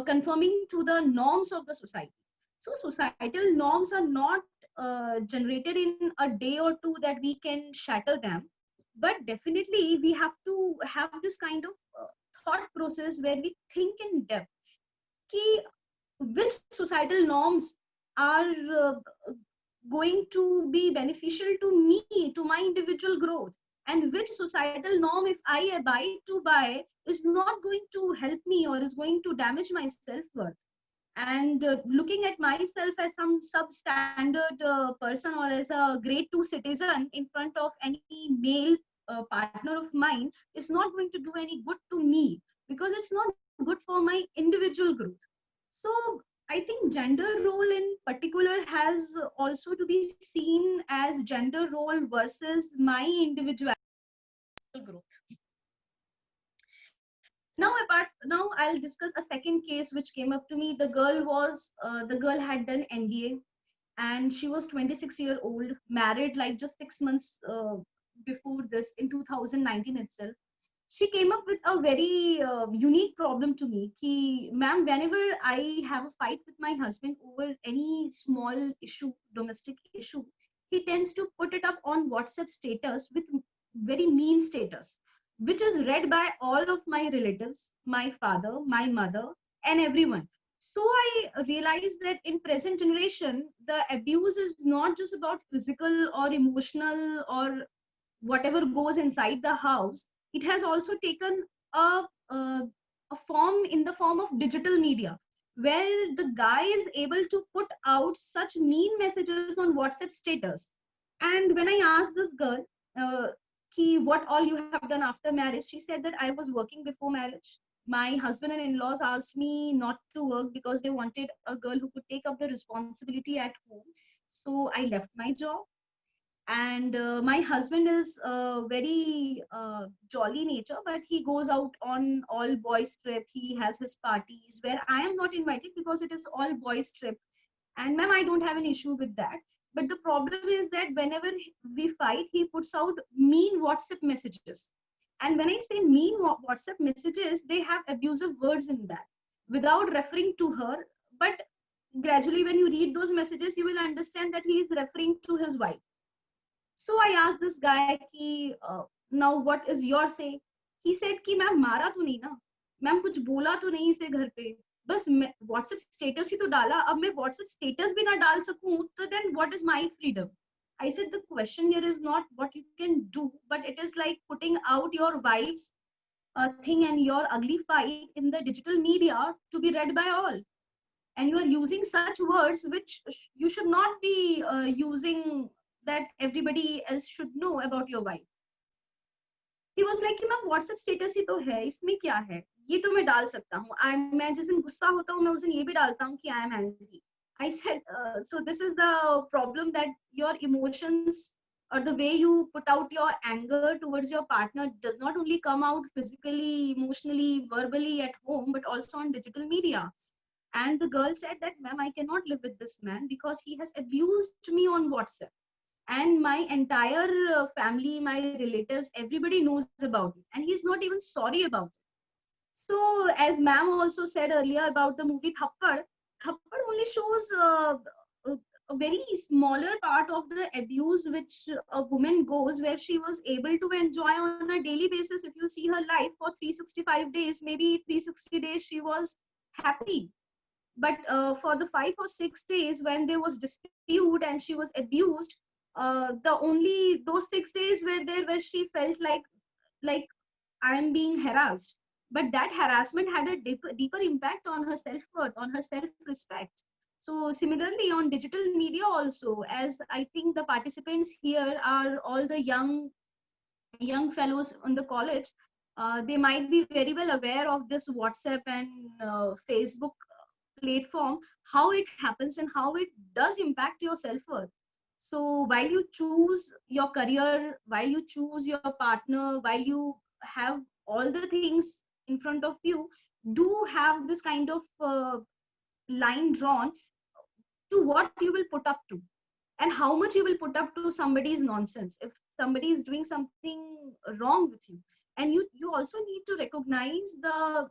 conforming to the norms of the society. So societal norms are not generated in a day or two that we can shatter them, but definitely we have to have this kind of thought process where we think in depth ki which societal norms are going to be beneficial to me, to my individual growth, and which societal norm, if I abide to by, is not going to help me or is going to damage my self-worth. And looking at myself as some substandard person or as a grade 2 citizen in front of any male partner of mine is not going to do any good to me, because it's not good for my individual growth. So I think gender role in particular has also to be seen as gender role versus my individual growth. Now I'll discuss a second case which came up to me. The girl had done MBA, and she was 26-year old, married like just 6 months before this in 2019 itself. She came up with a very unique problem to me. Ki, ma'am, whenever I have a fight with my husband over any small issue, domestic issue, he tends to put it up on WhatsApp status with very mean status, which is read by all of my relatives, my father, my mother, and everyone. So I realized that in present generation, the abuse is not just about physical or emotional or whatever goes inside the house. It has also taken a, a, a form in the form of digital media, where the guy is able to put out such mean messages on WhatsApp status. And when I asked this girl, what all you have done after marriage, she said that I was working before marriage. My husband and in-laws asked me not to work because they wanted a girl who could take up the responsibility at home. So I left my job. And my husband is very jolly nature, but he goes out on all boys trip. He has his parties where I am not invited because it is all boys trip. And ma'am, I don't have an issue with that. But the problem is that whenever we fight, he puts out mean WhatsApp messages. And when I say mean WhatsApp messages, they have abusive words in that without referring to her. But gradually, when you read those messages, you will understand that he is referring to his wife. So I asked this guy कि now what is your say? He said कि ma'am मारा तो नहीं ना, ma'am कुछ बोला तो नहीं इसे घर पे, बस WhatsApp status ही तो डाला. अब मैं WhatsApp status भी ना डाल सकूं, तो then what is my freedom? I said the question here is not what you can do, but it is like putting out your wife's thing and your ugly fight in the digital media to be read by all. And you are using such words which you should not be using, that everybody else should know about your wife. He was like, ma'am, WhatsApp status ही तो है, इसमें क्या है? ये तो मैं डाल सकता हूँ. मैं जिस दिन गुस्सा होता हूँ, मैं उस दिन ये भी डालता हूँ कि I am angry. I said, so this is the problem, that your emotions or the way you put out your anger towards your partner does not only come out physically, emotionally, verbally at home, but also on digital media. And the girl said that, ma'am, I cannot live with this man because he has abused me on WhatsApp. and my entire family, my relatives, everybody knows about it, and he's not even sorry about it. So, as ma'am also said earlier about the movie Thappad, Thappad only shows a, a very smaller part of the abuse which a woman goes, where she was able to enjoy on a daily basis. If you see her life for 365 days, maybe 360 days she was happy. But for the 5 or 6 days when there was dispute and she was abused, the only those 6 days were there where she felt like I'm being harassed. But that harassment had a deeper impact on her self-worth, on her self-respect. So similarly on digital media also, as I think the participants here are all the young fellows on the college, they might be very well aware of this WhatsApp and Facebook platform, how it happens and how it does impact your self-worth. So while you choose your career, while you choose your partner, while you have all the things in front of you, do have this kind of line drawn to what you will put up to and how much you will put up to somebody's nonsense. If somebody is doing something wrong with you, and you also need to recognize the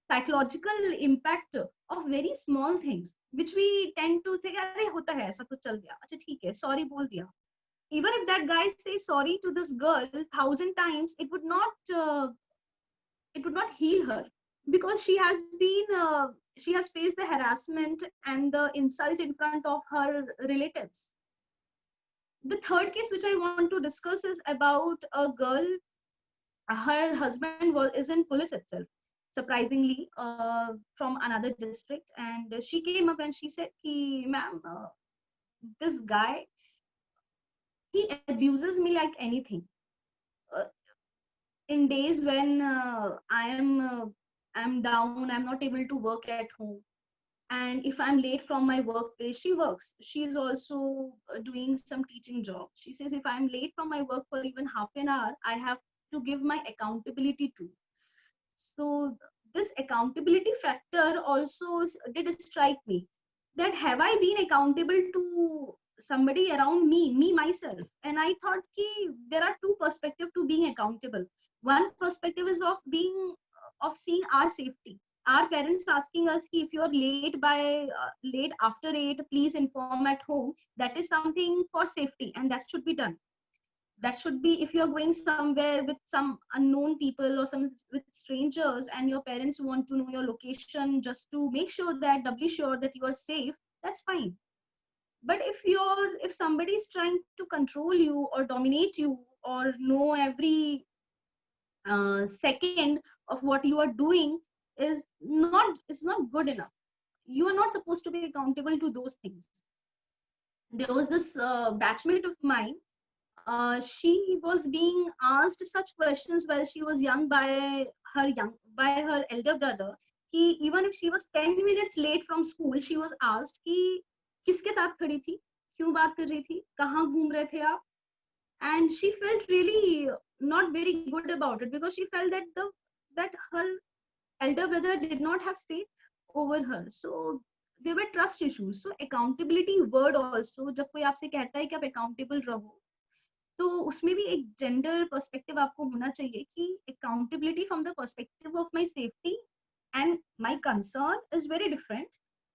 psychological impact of very small things which we tend to think अरे होता है ऐसा तो चल गया अच्छा ठीक है sorry बोल दिया. Even if that guy says sorry to this girl 1,000 times, it would not heal her, because she has faced the harassment and the insult in front of her relatives. The third case which I want to discuss is about a girl. Her husband is in police itself, surprisingly, from another district, and she came up and she said, "Ki, ma'am, this guy, he abuses me like anything. Uh, in days when I'm down, I'm not able to work at home, and if I'm late from my workplace, she works. She's also doing some teaching job. She says if I'm late from my work for even half an hour, I have to give my accountability to." So this accountability factor also did strike me, that have I been accountable to somebody around me myself? And I thought there are two perspectives to being accountable. One perspective is of seeing our safety. Our parents asking us if you are late after 8, please inform at home. That is something for safety, and that should be done. That should be, if you're going somewhere with some unknown people or some with strangers and your parents want to know your location just to make sure that doubly sure that you are safe, that's fine. But if somebody is trying to control you or dominate you or know every second of what you are doing, it's not good enough. You are not supposed to be accountable to those things. There was this batchmate of mine. She was being asked such questions while she was young by her elder brother. Even if she was 10 minutes late from school, she was asked कि किसके साथ खड़ी थी, क्यों बात कर रही थी, कहाँ घूम रहे थे आप? And she felt really not very good about it, because she felt that her elder brother did not have faith over her. So there were trust issues. So accountability word also, जब कोई आपसे कहता है कि आप accountable रहो, तो उसमें भी एक जेंडर पर्सपेक्टिव आपको होना चाहिए कि accountability from the perspective of my safety and my concern is very different,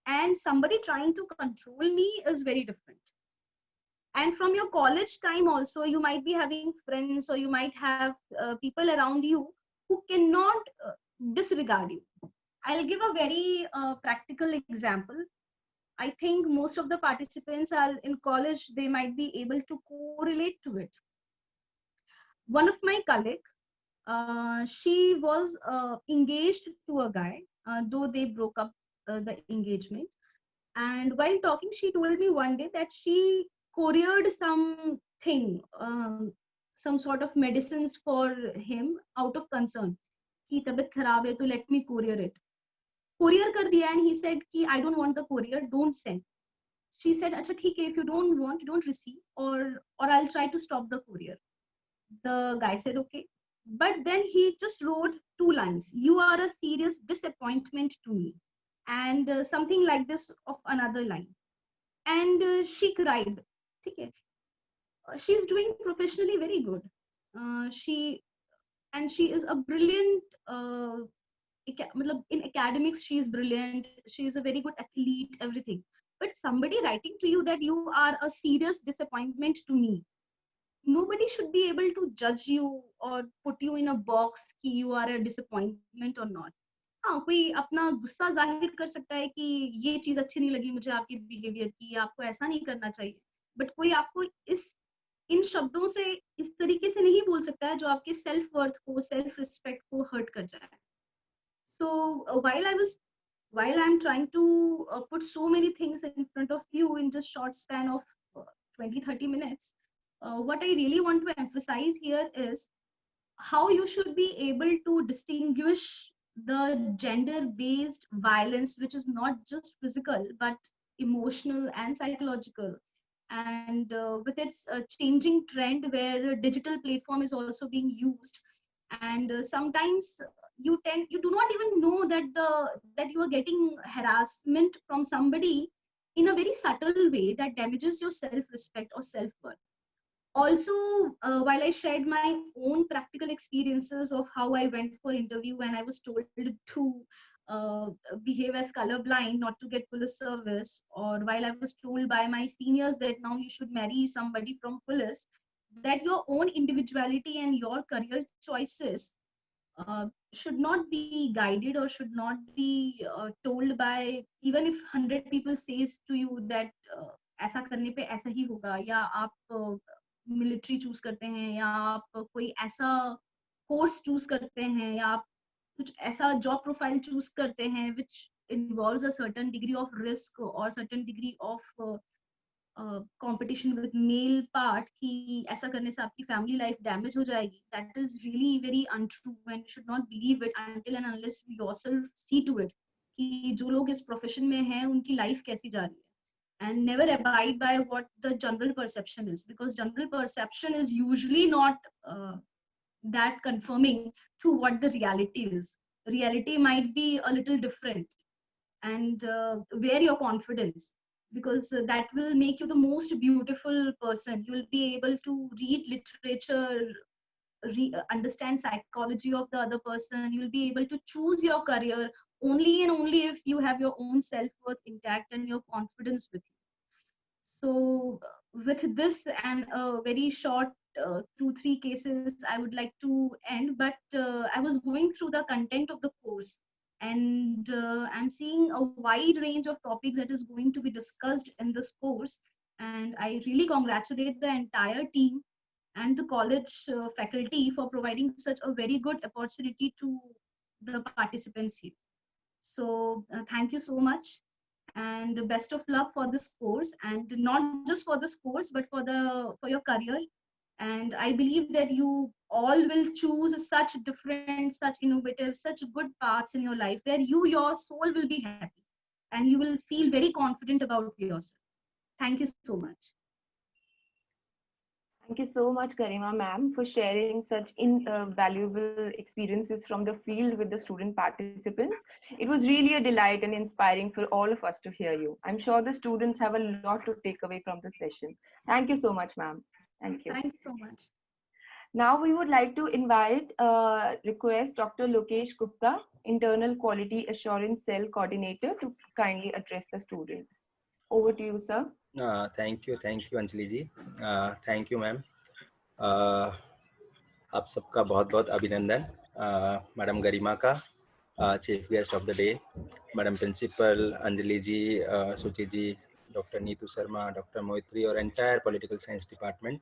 and somebody trying to control me is very different. And from your college time also, you might be having friends, or you might have people around you who cannot disregard you. I'll give a very practical example. I think most of the participants are in college, they might be able to correlate to it. One of my colleague, she was engaged to a guy, though they broke up the engagement. And while talking, she told me one day that she couriered something, some sort of medicines for him out of concern. Ki tabiyat kharab hai, to let me courier it. Courier kar diya, and he said ki I don't want the courier, don't send. She said, "Acha theek hai, if you don't want, don't receive, or I'll try to stop the courier." The guy said, "Okay." But then he just wrote 2 lines. "You are a serious disappointment to me." And something like this of another line. And she cried. Okay. she's doing professionally very good. She is a brilliant, in academics she is brilliant, she is a very good athlete, everything. But somebody writing to you that you are a serious disappointment to me, nobody should be able to judge you or put you in a box कि you are a disappointment or not. हाँ, कोई अपना गुस्सा जाहिर कर सकता है कि ये चीज अच्छी नहीं लगी मुझे आपके बिहेवियर की, आपको ऐसा नहीं करना चाहिए, बट कोई आपको इन शब्दों से इस तरीके से नहीं बोल सकता है जो आपके सेल्फ वर्थ को, सेल्फ रिस्पेक्ट को हर्ट कर जाए. So while I'm trying to put so many things in front of you in just short span of 20-30 minutes, what I really want to emphasize here is how you should be able to distinguish the gender-based violence, which is not just physical but emotional and psychological. And with its changing trend where digital platform is also being used, and sometimes you do not even know that you are getting harassment from somebody in a very subtle way that damages your self-respect or self-worth. Also, while I shared my own practical experiences of how I went for interview and I was told to behave as colorblind, not to get police service, or while I was told by my seniors that now you should marry somebody from police, that your own individuality and your career choices should not be guided or should not be told by, even if 100 people says to you that ऐसा करने पे ऐसा ही होगा, या आप military choose करते हैं, या आप कोई ऐसा कोर्स चूज करते हैं, या आप कुछ ऐसा जॉब प्रोफाइल चूज करते हैं which involves a certain degree of risk or certain degree of competition with male part, कि ऐसा करने से आपकी family life damage हो जाएगी. That is really very untrue and you should not believe it until and unless you yourself see to it कि जो लोग इस profession में हैं उनकी life कैसी जा रही है. And never abide by what the general perception is, because general perception is usually not that confirming to what the reality is. Reality might be a little different, and wear your confidence, because that will make you the most beautiful person. You will be able to read literature, understand psychology of the other person. You will be able to choose your career only and only if you have your own self-worth intact and your confidence with you. So with this and a very short 2-3 cases, I would like to end, but I was going through the content of the course, and I'm seeing a wide range of topics that is going to be discussed in this course, and I really congratulate the entire team and the college faculty for providing such a very good opportunity to the participants here. So thank you so much, and best of luck for this course, and not just for this course but for your career. And I believe that you all will choose such different, such innovative, such good paths in your life where your soul will be happy and you will feel very confident about yourself. Thank you so much. Thank you so much, Garima ma'am, for sharing such invaluable experiences from the field with the student participants. It was really a delight and inspiring for all of us to hear you. I'm sure the students have a lot to take away from the session. Thank you so much, ma'am. Thank you. Thank you so much. Now we would like to request Dr. Lokesh Gupta, Internal Quality Assurance Cell Coordinator, to kindly address the students. Over to you, sir. Thank you, Anjali ji. Thank you, ma'am. आप सबका बहुत अभिनंदन. Madam Garima का, chief guest of the day, madam principal Anjali ji, Suchi ji, doctor Neetu Sharma, doctor Mohitri और entire political science department,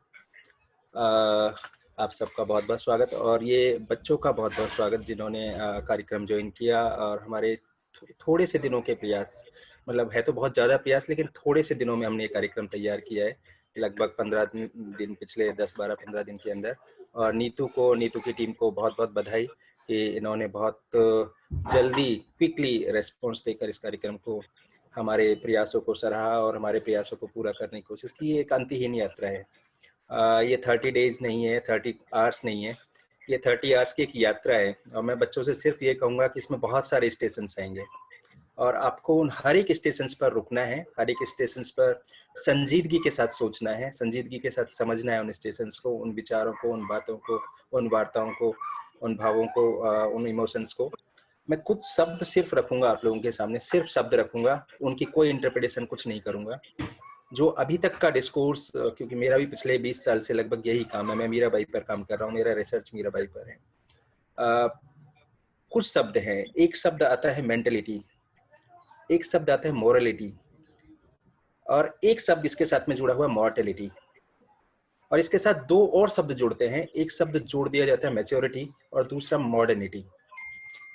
आप सबका बहुत स्वागत. और ये बच्चों का बहुत स्वागत जिन्होंने कार्यक्रम ज्वाइन किया और हमारे थोड़े से दिनों के प्रयास, मतलब है तो बहुत ज़्यादा प्रयास, लेकिन थोड़े से दिनों में हमने ये कार्यक्रम तैयार किया है, लगभग 15 दिन, पिछले 10-12-15 दिन के अंदर. और नीतू की टीम को बहुत बधाई कि इन्होंने बहुत जल्दी क्विकली रेस्पॉन्स देकर इस कार्यक्रम को, हमारे प्रयासों को सराहा और हमारे प्रयासों को पूरा करने की कोशिश की. ये एक अंतहीन यात्रा है. ये 30 डेज नहीं है, 30 आवर्स नहीं है, ये 30 आवर्स की एक यात्रा है. और मैं बच्चों से सिर्फ ये कहूँगा कि इसमें बहुत सारे स्टेशंस आएंगे. और आपको उन हर एक स्टेशन पर रुकना है, हर एक स्टेशन पर संजीदगी के साथ सोचना है, संजीदगी के साथ समझना है उन स्टेशन को, उन विचारों को, उन बातों को, उन वार्ताओं को, उन भावों को, उन इमोशंस को। मैं कुछ शब्द सिर्फ रखूंगा आप लोगों के सामने, सिर्फ शब्द रखूंगा, उनकी कोई इंटरप्रिटेशन कुछ नहीं करूंगा। जो अभी तक का डिस्कोर्स, क्योंकि मेरा भी पिछले 20 साल से लगभग यही काम है, मैं मीराबाई पर काम कर रहा हूँ, मेरा रिसर्च मीराबाई पर है। कुछ शब्द हैं, एक शब्द आता है मेंटलिटी, एक शब्द आता है मोरलिटी, और एक शब्द इसके साथ में जुड़ा हुआ है मॉर्टेलिटी, और इसके साथ दो और शब्द जुड़ते हैं, एक शब्द जोड़ दिया जाता है मैच्योरिटी और दूसरा मॉडर्निटी।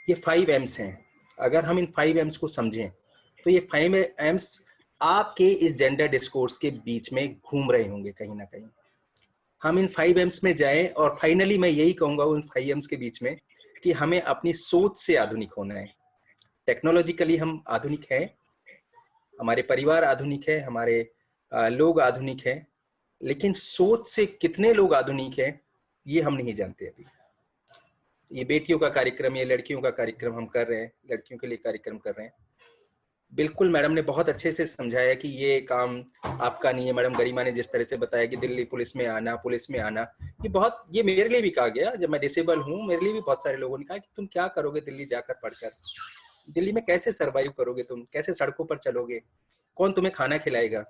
ये 5 M's हैं। अगर हम इन 5 M's को समझें तो ये 5 M's आपके इस जेंडर डिस्कोर्स के बीच में घूम रहे होंगे कहीं ना कहीं। हम इन 5 M's में जाएं और फाइनली मैं यही कहूंगा उन 5 M's के बीच में कि हमें अपनी सोच से आधुनिक होना है। टेक्नोलॉजिकली हम आधुनिक हैं, हमारे परिवार आधुनिक है, हमारे लोग आधुनिक हैं, लेकिन सोच से कितने लोग आधुनिक हैं ये हम नहीं जानते अभी। ये बेटियों का कार्यक्रम, ये लड़कियों का कार्यक्रम हम कर रहे हैं, लड़कियों के लिए कार्यक्रम कर रहे हैं। बिल्कुल मैडम ने बहुत अच्छे से समझाया कि ये काम आपका नहीं है। मैडम गरिमा ने जिस तरह से बताया कि दिल्ली पुलिस में आना, ये मेरे लिए भी कहा गया, जब मैं डिसेबल हूँ मेरे लिए भी बहुत सारे लोगों ने कहा कि तुम क्या करोगे दिल्ली जाकर पढ़कर, दिल्ली में कैसे सर्वाइव करोगे, तुम कैसे सड़कों पर चलोगे, कौन तुम्हें खाना खिलाएगा,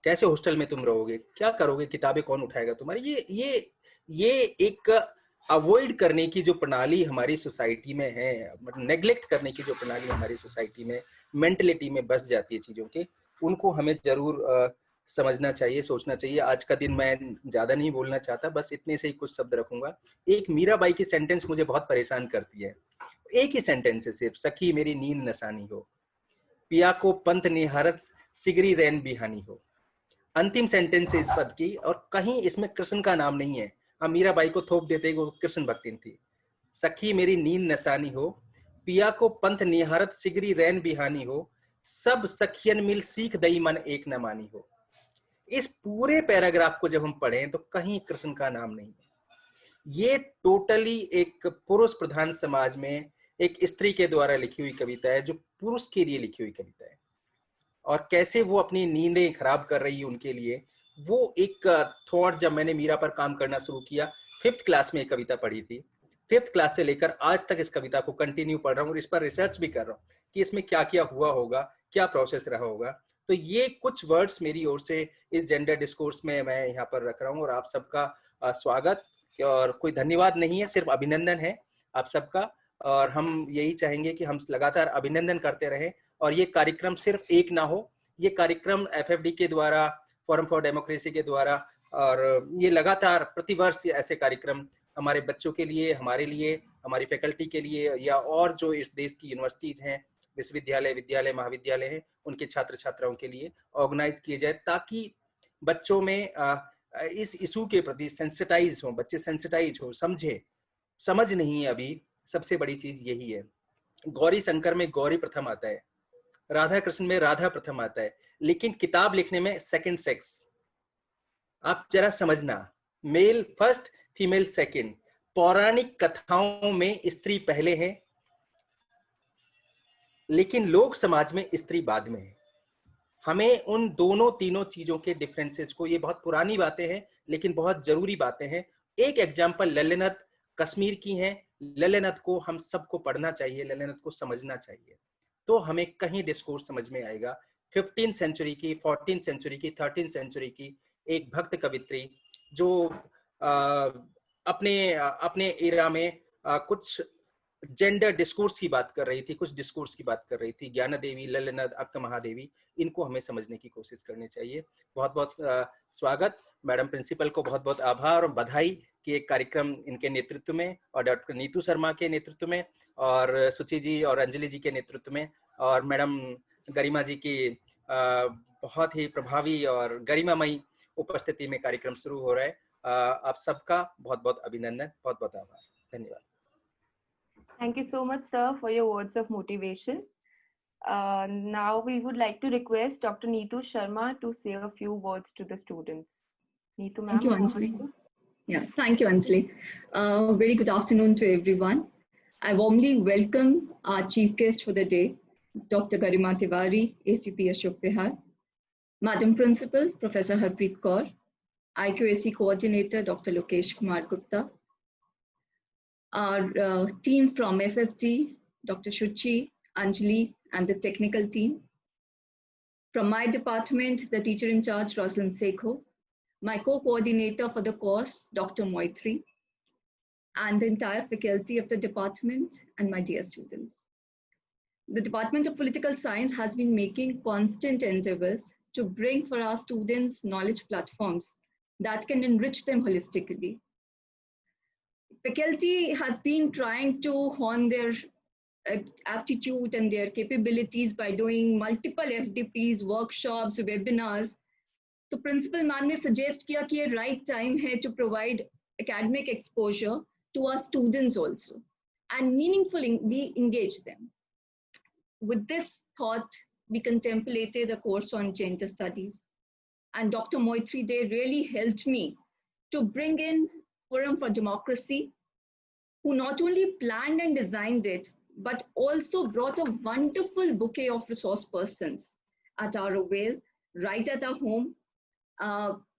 कैसे हॉस्टल में तुम रहोगे, क्या करोगे, किताबें कौन उठाएगा तुम्हारी। ये एक अवॉइड करने की जो प्रणाली हमारी सोसाइटी में है, मतलब नेग्लेक्ट करने की जो प्रणाली हमारी सोसाइटी में मेंटलिटी में बस जाती है चीजों के, उनको हमें जरूर समझना चाहिए, सोचना चाहिए। आज का दिन मैं ज्यादा नहीं बोलना चाहता, बस इतने से ही कुछ शब्द रखूंगा। एक मीराबाई की सेंटेंस मुझे बहुत परेशान करती है, एक ही सेंटेंस है सिर्फ, सखी मेरी नींद नसानी हो, पिया को पंथ निहारत सिगरी रैन बिहानी हो। अंतिम सेंटेंस है इस पद की, और कहीं इसमें कृष्ण का नाम नहीं है। हम मीराबाई को थोप देते वो कृष्ण भक्तिन थी। सखी मेरी नींद नसानी हो, पिया को पंथ निहारत सिगरी रैन बिहानी हो, सब सखियन मिल सीख दई मन एक न मानी हो। इस पूरे पैराग्राफ को जब हम पढ़ें तो कहीं कृष्ण का नाम नहीं है। ये टोटली एक पुरुष प्रधान समाज में एक स्त्री के द्वारा लिखी हुई कविता है, जो पुरुष के लिए लिखी हुई कविता है, और कैसे वो अपनी नींदें खराब कर रही है उनके लिए। वो एक थॉट, जब मैंने मीरा पर काम करना शुरू किया, 5th क्लास में एक कविता पढ़ी थी, 5th क्लास से लेकर आज तक इस कविता को कंटिन्यू पढ़ रहा हूँ और इस पर रिसर्च भी कर रहा हूँ कि इसमें क्या क्या हुआ होगा, क्या प्रोसेस रहा होगा। तो ये कुछ वर्ड्स मेरी ओर से इस जेंडर डिस्कोर्स में मैं यहाँ पर रख रहा हूँ, और आप सबका स्वागत और कोई धन्यवाद नहीं है, सिर्फ अभिनंदन है आप सबका। और हम यही चाहेंगे कि हम लगातार अभिनंदन करते रहें, और ये कार्यक्रम सिर्फ एक ना हो, ये कार्यक्रम FFD के द्वारा, फोरम फॉर डेमोक्रेसी के द्वारा, और ये लगातार प्रतिवर्ष ऐसे कार्यक्रम हमारे बच्चों के लिए, हमारे लिए, हमारी फैकल्टी के लिए, या और जो इस देश की यूनिवर्सिटीज हैं, विश्वविद्यालय, विद्यालय, महाविद्यालय हैं, उनके छात्र छात्राओं के लिए ऑर्गेनाइज किए जाए, ताकि बच्चों में इस इशू के प्रति सेंसिटाइज हो, बच्चे सेंसिटाइज हो, समझे। समझ नहीं है अभी, सबसे बड़ी चीज यही है। गौरी शंकर में गौरी प्रथम आता है, राधा कृष्ण में राधा प्रथम आता है, लेकिन किताब लिखने में सेकंड सेक्स। आप जरा समझना, मेल फर्स्ट, फीमेल सेकंड। पौराणिक कथाओं में स्त्री पहले है, लेकिन लोक समाज में स्त्री बाद में है। हमें उन दोनों तीनों चीजों के डिफरेंसेस को, ये बहुत पुरानी बातें हैं लेकिन बहुत जरूरी बातें हैं। एक एग्जाम्पल ललित कश्मीर की है। ललित को हम सबको पढ़ना चाहिए, ललित को समझना चाहिए, तो हमें कहीं डिस्कोर्स समझ में आएगा। 15th सेंचुरी की, 14th सेंचुरी की, 13th सेंचुरी की एक भक्त कवित्री, जो अपने एरा में कुछ जेंडर डिस्कोर्स की बात कर रही थी, कुछ डिस्कोर्स की बात कर रही थी। ज्ञान देवी, ललित, अक्क महादेवी, इनको हमें समझने की कोशिश करनी चाहिए। बहुत बहुत स्वागत मैडम प्रिंसिपल को, बहुत बहुत आभार और बधाई कि एक कार्यक्रम इनके नेतृत्व में, और डॉक्टर नीतू शर्मा के नेतृत्व में, और सुचि जी और अंजलि जी के नेतृत्व में, और मैडम गरिमा जी की बहुत ही प्रभावी और गरिमामयी उपस्थिति में कार्यक्रम शुरू हो रहा है। आप सबका बहुत बहुत अभिनंदन, बहुत बहुत आभार, धन्यवाद। Thank you so much, sir, for your words of motivation. Now we would like to request Dr. Neetu Sharma to say a few words to the students. Neetu, ma'am. Thank you, Anjali. Yeah, thank you, Anjali. Very good afternoon to everyone. I warmly welcome our chief guest for the day, Dr. Garima Tiwari, ACP Ashok Vihar, Madam Principal, Professor Harpreet Kaur, IQAC Coordinator, Dr. Lokesh Kumar Gupta, our team from FFT, Dr. Shuchi, Anjali, and the technical team. From my department, the teacher in charge, Rosalind Sekho, my co-coordinator for the course, Dr. Moitri, and the entire faculty of the department, and my dear students. The Department of Political Science has been making constant endeavors to bring for our students knowledge platforms that can enrich them holistically. Faculty has been trying to hone their aptitude and their capabilities by doing multiple FDPs, workshops, webinars. So Principal Ma'am ने suggest किया कि ये right time है to provide academic exposure to our students also and meaningfully engage them. With this thought, we contemplated a course on gender studies. And Dr. Moitri Day really helped me to bring in Forum for Democracy, who not only planned and designed it, but also brought a wonderful bouquet of resource persons at our avail, right at our home.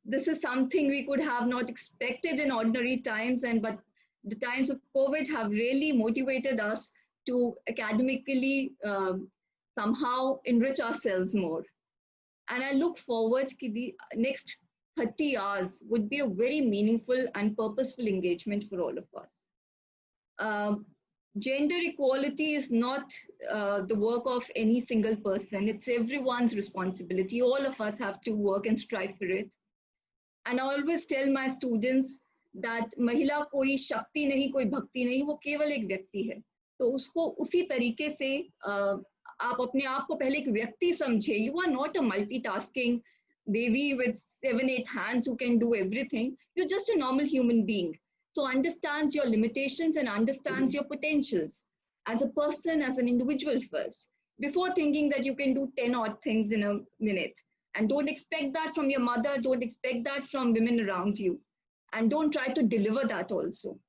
This is something we could have not expected in ordinary times, but the times of COVID have really motivated us to academically somehow enrich ourselves more. And I look forward to the next 30 hours would be a very meaningful and purposeful engagement for all of us. Gender equality is not the work of any single person. It's everyone's responsibility. All of us have to work and strive for it. And I always tell my students that महिला कोई शक्ति नहीं, कोई भक्ति नहीं, वो केवल एक व्यक्ति है. तो उसको उसी तरीके से आप अपने आप को पहले एक व्यक्ति समझे. You are not a multitasking Devi with 7-8 hands who can do everything. You're just a normal human being. So understands your limitations and understands your potentials as a person, as an individual first, before thinking that you can do 10 odd things in a minute. And don't expect that from your mother, don't expect that from women around you. And don't try to deliver that also.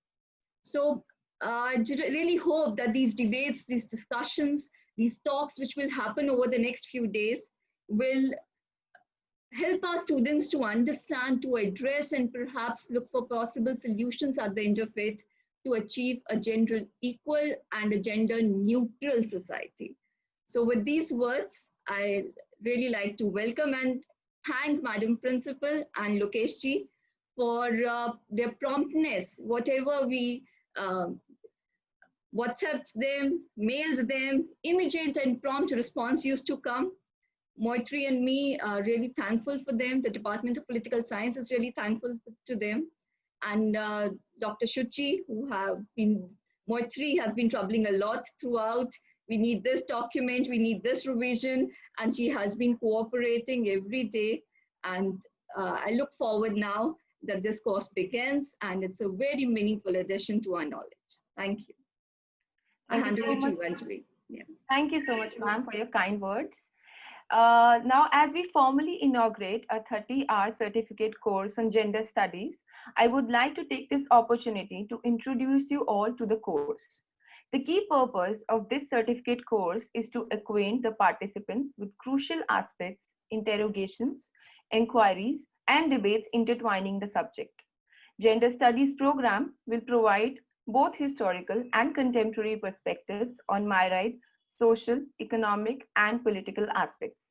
So I really hope that these debates, these discussions, these talks which will happen over the next few days will help our students to understand, to address, and perhaps look for possible solutions at the end of it to achieve a gender equal and a gender neutral society. So with these words, I really like to welcome and thank Madam Principal and Lokesh ji for their promptness. Whatever we WhatsApped them, mailed them, immediate and prompt response used to come. Moitri and me are really thankful for them. The Department of Political Science is really thankful to them. And Dr. Shuchi, Moitri has been troubling a lot throughout. We need this document, we need this revision, and she has been cooperating every day. And I look forward now that this course begins, and it's a very meaningful addition to our knowledge. Thank you. I hand over to you, Anjali. Yeah. Thank you so much, ma'am, for your kind words. Now, as we formally inaugurate a 30-hour certificate course on gender studies, I would like to take this opportunity to introduce you all to the course. The key purpose of this certificate course is to acquaint the participants with crucial aspects, interrogations, inquiries, and debates intertwining the subject. Gender Studies program will provide both historical and contemporary perspectives on myriad social, economic, and political aspects.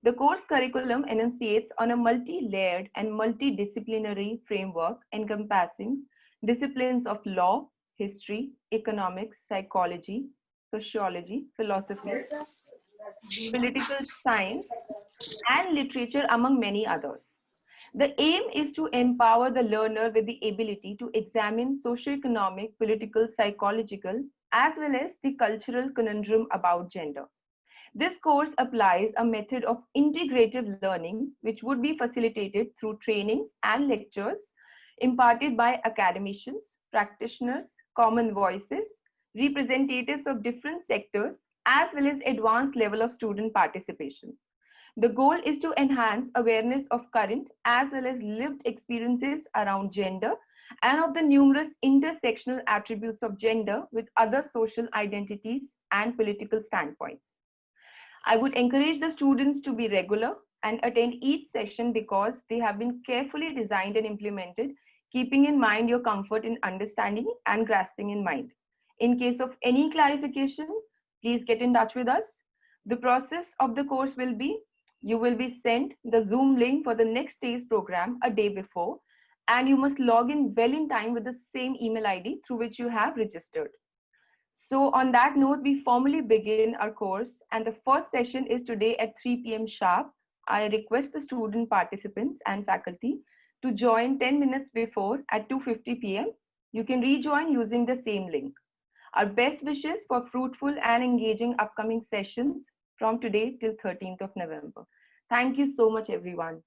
The course curriculum enunciates on a multi-layered and multidisciplinary framework encompassing disciplines of law, history, economics, psychology, sociology, philosophy, political science, and literature, among many others. The aim is to empower the learner with the ability to examine socio-economic, political, psychological, as well as the cultural conundrum about gender. This course applies a method of integrative learning, which would be facilitated through trainings and lectures imparted by academicians, practitioners, common voices, representatives of different sectors, as well as advanced level of student participation. The goal is to enhance awareness of current as well as lived experiences around gender and of the numerous intersectional attributes of gender with other social identities and political standpoints. I would encourage the students to be regular and attend each session because they have been carefully designed and implemented, keeping in mind your comfort in understanding and grasping in mind. In case of any clarification, please get in touch with us. The process of the course will be, you will be sent the Zoom link for the next day's program a day before, and you must log in well in time with the same email ID through which you have registered. So on that note, we formally begin our course, and the first session is today at 3 p.m. sharp. I request the student participants and faculty to join 10 minutes before at 2:50 p.m. You can rejoin using the same link. Our best wishes for fruitful and engaging upcoming sessions from today till 13th of November. Thank you so much, everyone.